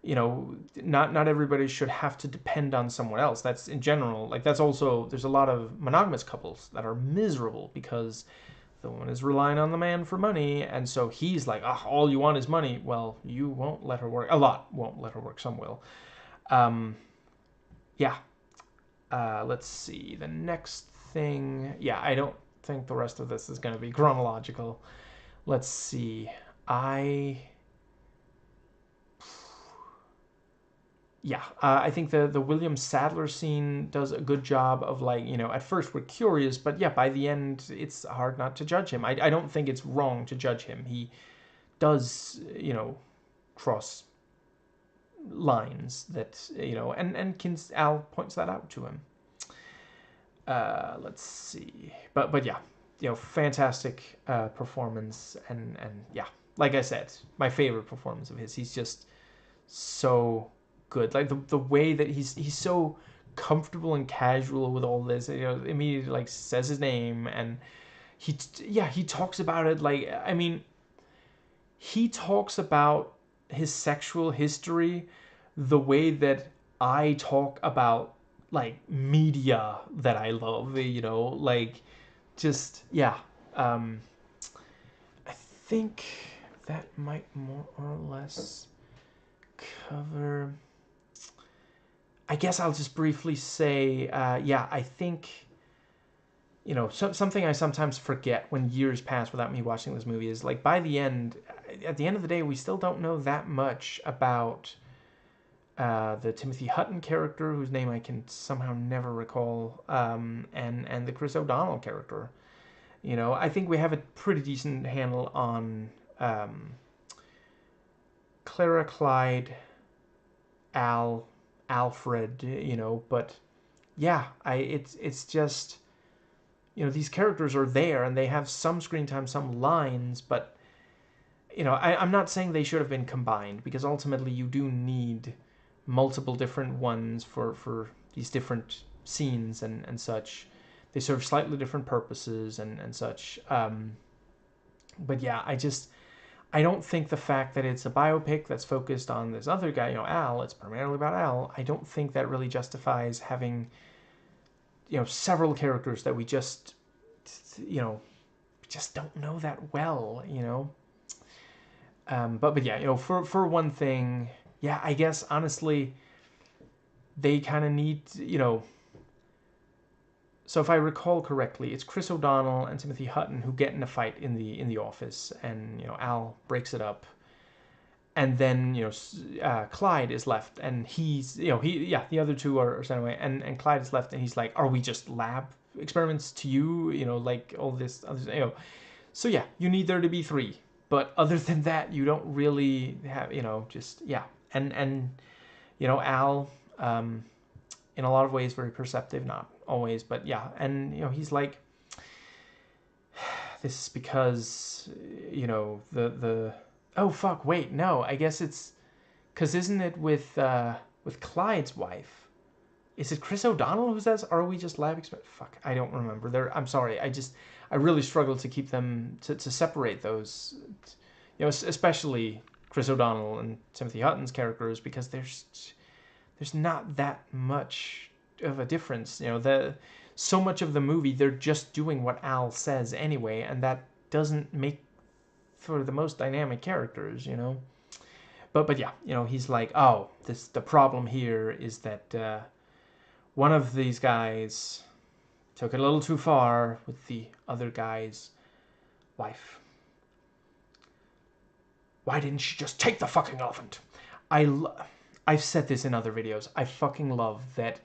not everybody should have to depend on someone else. That's in general. Like, that's also, there's a lot of monogamous couples that are miserable because the woman is relying on the man for money, and so he's like, oh, all you want is money. Well, you won't let her work. A lot won't let her work. Some will. Yeah. Let's see. The next thing. Yeah, I don't think the rest of this is going to be chronological. Let's see. I think the William Sadler scene does a good job of, like, at first we're curious, but yeah, by the end it's hard not to judge him. I don't think it's wrong to judge him. He does, cross lines that, and Al points that out to him. Let's see. But yeah, fantastic performance, and yeah, like I said, my favorite performance of his. He's just so good. Like, the way that he's so comfortable and casual with all this. Immediately, like, says his name, and he talks about it like, I mean, he talks about his sexual history the way that I talk about like media that I love, you know, like just yeah. Um, I think that might more or less cover. I guess I'll just briefly say, yeah, I think, you know, something I sometimes forget when years pass without me watching this movie is like by the end, at the end of the day, we still don't know that much about the Timothy Hutton character, whose name I can somehow never recall, and the Chris O'Donnell character. You know, I think we have a pretty decent handle on Clara, Clyde, Al, Alfred. You know, but yeah, it's just, you know, these characters are there and they have some screen time, some lines, but you know, I'm not saying they should have been combined because ultimately you do need multiple different ones for these different scenes and such. They serve slightly different purposes and such. But yeah, I don't think the fact that it's a biopic that's focused on this other guy, you know, Al, it's primarily about Al, I don't think that really justifies having, you know, several characters that we just, you know, just don't know that well, you know. But yeah, you know, for one thing, yeah, I guess honestly, they kind of need, you know. So if I recall correctly, it's Chris O'Donnell and Timothy Hutton who get in a fight in the office, and you know Al breaks it up, and then you know Clyde is left, and he's, you know, the other two are sent away, and Clyde is left, and he's like, are we just lab experiments to you, you know, like all this other, you know. So yeah, you need there to be three, but other than that, you don't really have, you know, just yeah, and you know Al, in a lot of ways very perceptive, not always, but yeah, and you know he's like, this is because, you know, the oh fuck, wait, no, I guess it's because isn't it with Clyde's wife? Is it Chris O'Donnell who says, "Are we just lab experiment?" Fuck, I don't remember. There, I'm sorry. I really struggle to keep them to separate those. You know, especially Chris O'Donnell and Timothy Hutton's characters because there's not that much of a difference. You know, so much of the movie they're just doing what Al says anyway, and that doesn't make for the most dynamic characters. You know, but yeah, you know, he's like, oh, the problem here is that. One of these guys took it a little too far with the other guy's wife. Why didn't she just take the fucking elephant? I've said this in other videos. I fucking love that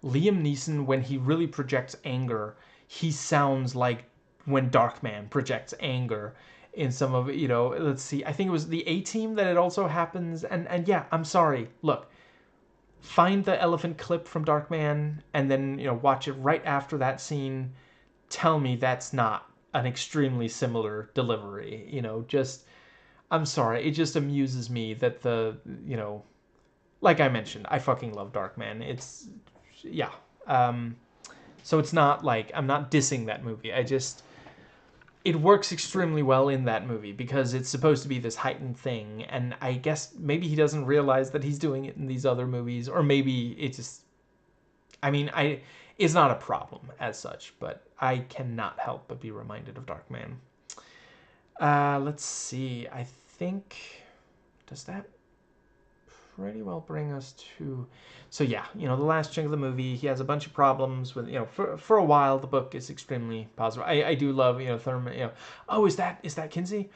Liam Neeson, when he really projects anger, he sounds like when Darkman projects anger in some of, you know, let's see, I think it was the A-Team that it also happens, and yeah, I'm sorry, look, find the elephant clip from Darkman and then, you know, watch it right after that scene. Tell me that's not an extremely similar delivery, you know. Just, I'm sorry, it just amuses me that you know, like I mentioned, I fucking love Darkman. It's, yeah. So it's not like I'm not dissing that movie. It works extremely well in that movie because it's supposed to be this heightened thing, and I guess maybe he doesn't realize that he's doing it in these other movies, or maybe it just, I mean, it's not a problem as such, but I cannot help but be reminded of Darkman. Let's see, I think, does that pretty well bring us to, so yeah, you know, the last chunk of the movie, he has a bunch of problems with, you know, for a while the book is extremely positive. I do love, you know, Thurman, you know, oh, is that Kinsey?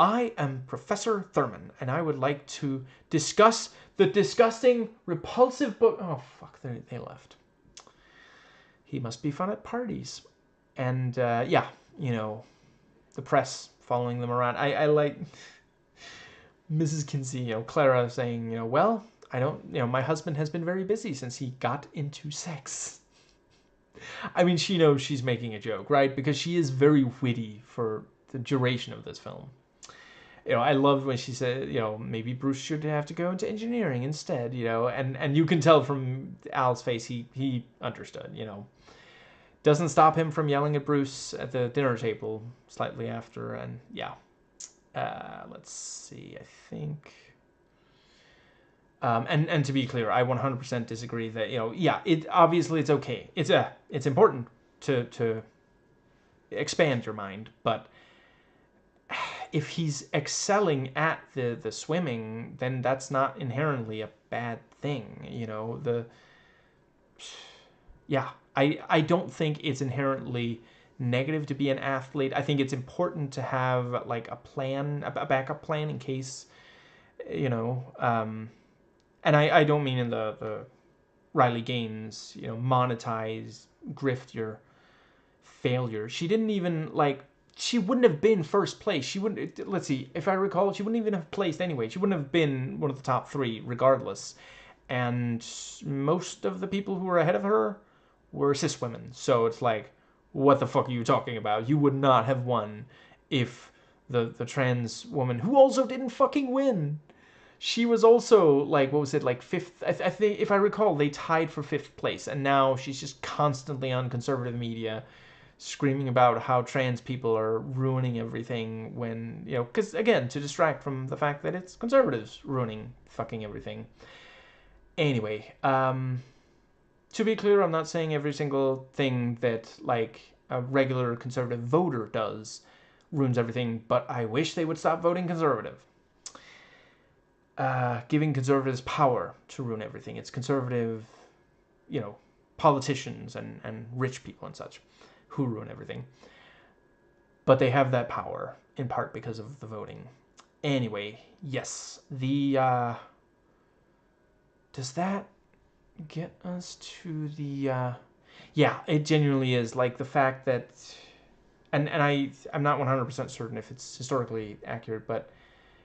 I am Professor Thurman, and I would like to discuss the disgusting, repulsive book. Oh fuck, they left. He must be fun at parties, and yeah, you know, the press following them around. I like Mrs. Kinsey, you know, Clara saying, you know, well, I don't, you know, my husband has been very busy since he got into sex. I mean, she knows she's making a joke, right? Because she is very witty for the duration of this film. You know, I loved when she said, you know, maybe Bruce should have to go into engineering instead, you know, and you can tell from Al's face he understood, you know. Doesn't stop him from yelling at Bruce at the dinner table slightly after, and yeah. Let's see, I think... and to be clear, I 100% disagree that, yeah, obviously it's okay. It's important to expand your mind, but if he's excelling at the swimming, then that's not inherently a bad thing, yeah, I don't think it's inherently negative to be an athlete. I think it's important to have like a plan, a backup plan in case, and I don't mean in the Riley Gaines, monetize, grift your failure. She didn't even she wouldn't have been first place. She wouldn't, let's see, if I recall, she wouldn't even have placed anyway. She wouldn't have been one of the top 3 regardless. And most of the people who were ahead of her were cis women. So it's like, what the fuck are you talking about? You would not have won if the trans woman, who also didn't fucking win, she was also what was it, 5th? I think, if I recall, they tied for 5th place, and now she's just constantly on conservative media screaming about how trans people are ruining everything when, because again, to distract from the fact that it's conservatives ruining fucking everything. Anyway, to be clear, I'm not saying every single thing that a regular conservative voter does ruins everything, but I wish they would stop voting conservative. Giving conservatives power to ruin everything. It's conservative, politicians and rich people and such who ruin everything. But they have that power, in part because of the voting. Anyway, yes, does that get us to the, yeah, it genuinely is, the fact that, and I'm not 100% certain if it's historically accurate, but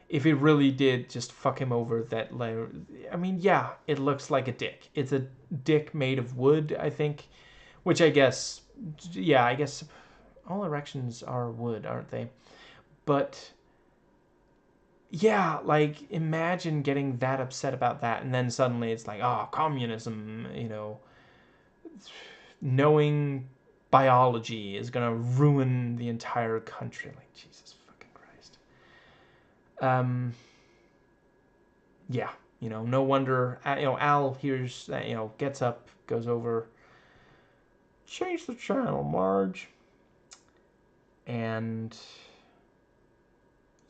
if it really did just fuck him over, that, I mean, yeah, it looks like a dick. It's a dick made of wood, I think, which I guess, yeah, I guess all erections are wood, aren't they? But yeah, imagine getting that upset about that, and then suddenly it's communism, knowing biology is gonna ruin the entire country. Jesus fucking Christ. Yeah, no wonder, Al hears that, gets up, goes over, change the channel, Marge. And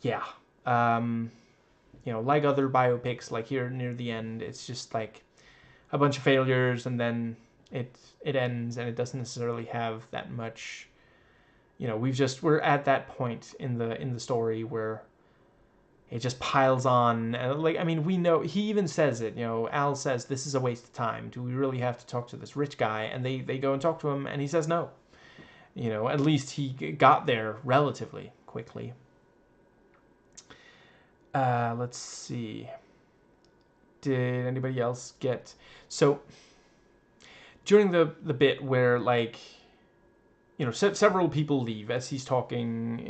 yeah, like other biopics, here near the end, it's just a bunch of failures, and then it ends, and it doesn't necessarily have that much. We're at that point in the story where it just piles on. I mean, we know, he even says it. Al says, "This is a waste of time. Do we really have to talk to this rich guy?" And they go and talk to him, and he says no. At least he got there relatively quickly. Let's see. Did anybody else get... So, during the bit where, several people leave as he's talking,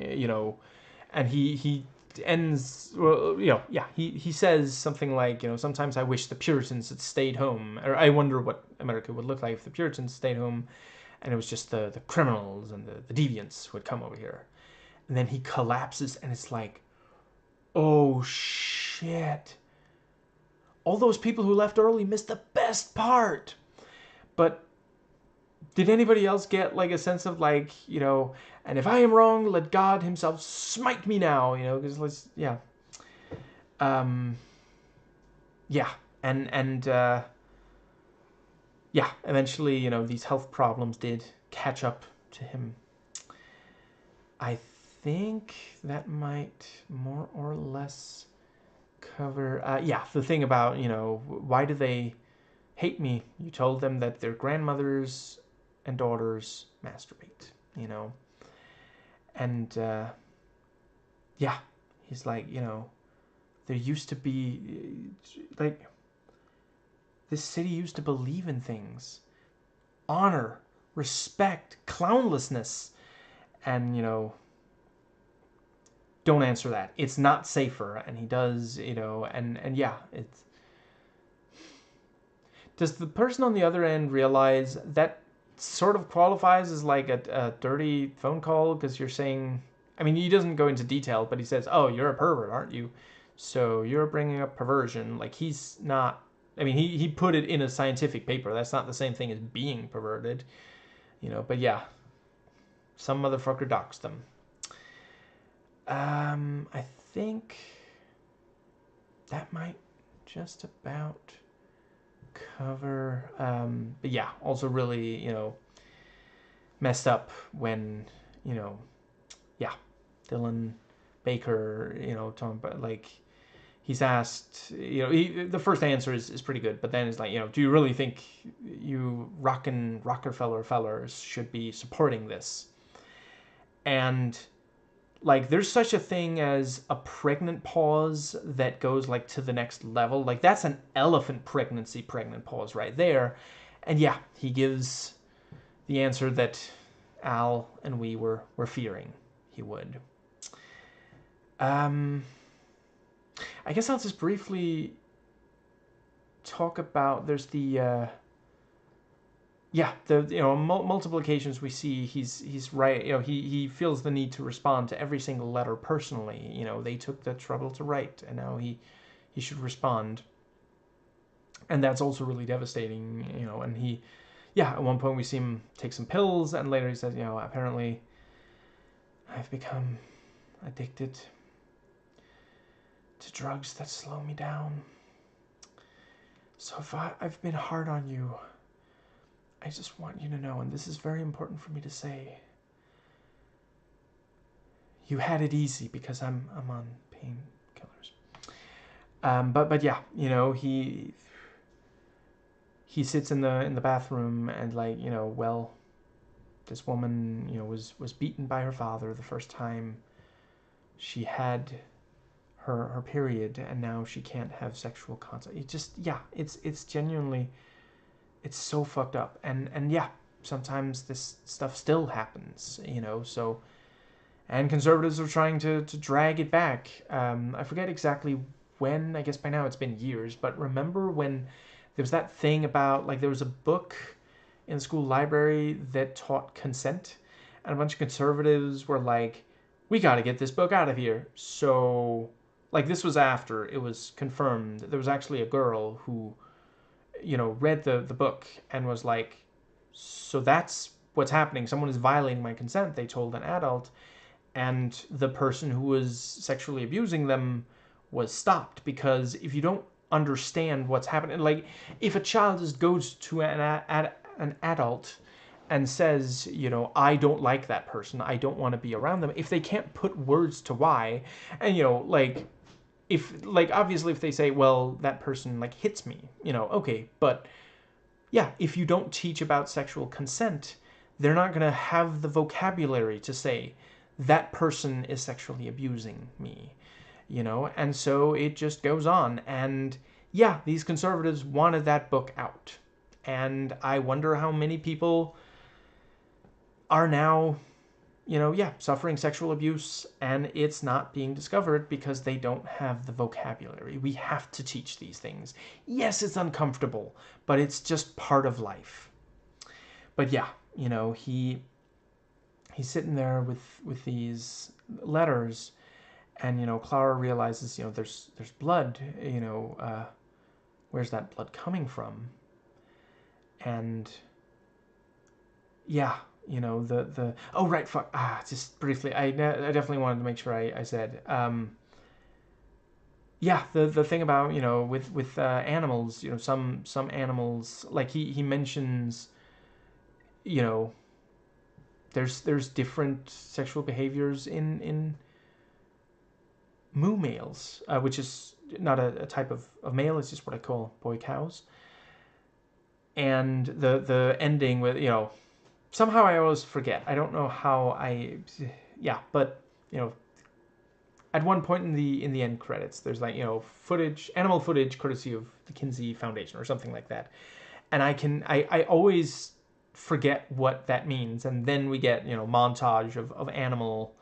and he ends... Well, yeah, he says something like, sometimes I wish the Puritans had stayed home. Or I wonder what America would look like if the Puritans stayed home, and it was just the criminals and the deviants who had come over here. And then he collapses, and it's like, oh shit. All those people who left early missed the best part. But did anybody else get a sense of and if I am wrong, let God himself smite me now, because yeah. Yeah, and yeah, eventually, these health problems did catch up to him. I think that might more or less cover... yeah, the thing about, why do they hate me? You told them that their grandmothers and daughters masturbate, And, yeah, he's like, there used to be, this city used to believe in things. Honor, respect, clownlessness. And, don't answer that. It's not safer. And he does, and yeah, it's... Does the person on the other end realize that sort of qualifies as like a dirty phone call because you're saying, I mean, he doesn't go into detail, but he says, oh, you're a pervert, aren't you? So you're bringing up perversion. Like, he's not, I mean, he put it in a scientific paper. That's not the same thing as being perverted, but yeah, some motherfucker doxed them. I think that might just about cover. But yeah, also really, messed up when, yeah, Dylan Baker, talking about, like, he's asked, the first answer is pretty good, but then it's like, do you really think you Rockefeller fellers should be supporting this? And like, there's such a thing as a pregnant pause that goes like to the next level. Like, that's an elephant pregnant pause right there. And yeah, he gives the answer that Al and we were fearing he would. I guess I'll just briefly talk about, there's the multiple occasions we see he's right. He feels the need to respond to every single letter personally. They took the trouble to write, and now he should respond. And that's also really devastating. And at one point we see him take some pills, and later he says, apparently I've become addicted to drugs that slow me down. So if I've been hard on you, I just want you to know, and this is very important for me to say, you had it easy because I'm on painkillers. But yeah, he sits in the bathroom and, like, well, this woman, was beaten by her father the first time she had her period, and now she can't have sexual contact. It's genuinely, it's so fucked up. And yeah, sometimes this stuff still happens, so, and conservatives are trying to drag it back. I forget exactly when, I guess by now it's been years, but remember when there was that thing about, like, there was a book in the school library that taught consent, and a bunch of conservatives were like, we got to get this book out of here. So, like, this was after it was confirmed that there was actually a girl who, read the book and was like, so that's what's happening. Someone is violating my consent, they told an adult, and the person who was sexually abusing them was stopped, because if you don't understand what's happening, like, if a child just goes to an adult and says, I don't like that person, I don't want to be around them, if they can't put words to why, and, obviously if they say, well, that person, like, hits me, okay, but yeah, if you don't teach about sexual consent, they're not going to have the vocabulary to say, that person is sexually abusing me, and so it just goes on. And yeah, these conservatives wanted that book out, and I wonder how many people are now, suffering sexual abuse, and it's not being discovered because they don't have the vocabulary. We have to teach these things. Yes, it's uncomfortable, but it's just part of life. But yeah, he's sitting there with these letters, and Clara realizes, there's blood. Where's that blood coming from? And yeah, the oh right, fuck, just briefly, I definitely wanted to make sure I said, yeah, the thing about, with animals, some animals, like he mentions, there's different sexual behaviors in moo males, which is not a type of male, it's just what I call boy cows. And the ending with, somehow I always forget. I don't know how but at one point in the end credits, there's, like, animal footage courtesy of the Kinsey Foundation or something like that. And I always forget what that means, and then we get, montage of animal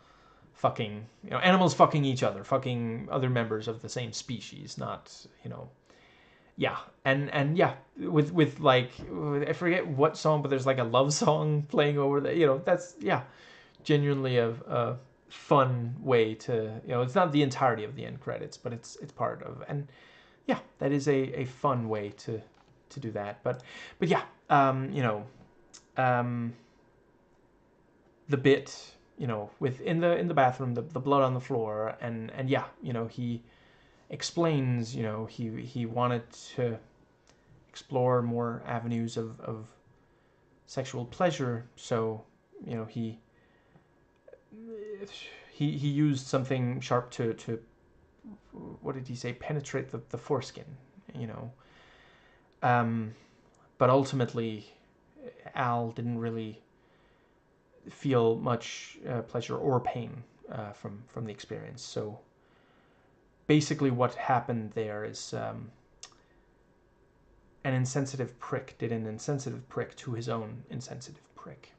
fucking, animals fucking each other, fucking other members of the same species, not, yeah, and yeah, with like, I forget what song, but there's like a love song playing over that. That's, yeah, genuinely a fun way to, it's not the entirety of the end credits, but it's part of, and yeah, that is a fun way to do that. But yeah, um, the bit, with in the bathroom, the blood on the floor, and yeah, he explains, he wanted to explore more avenues of sexual pleasure, so he he used something sharp to, what did he say, penetrate the foreskin, you know. Um, but ultimately, Al didn't really feel much pleasure or pain from the experience. So basically, what happened there is, an insensitive prick did an insensitive prick to his own insensitive prick.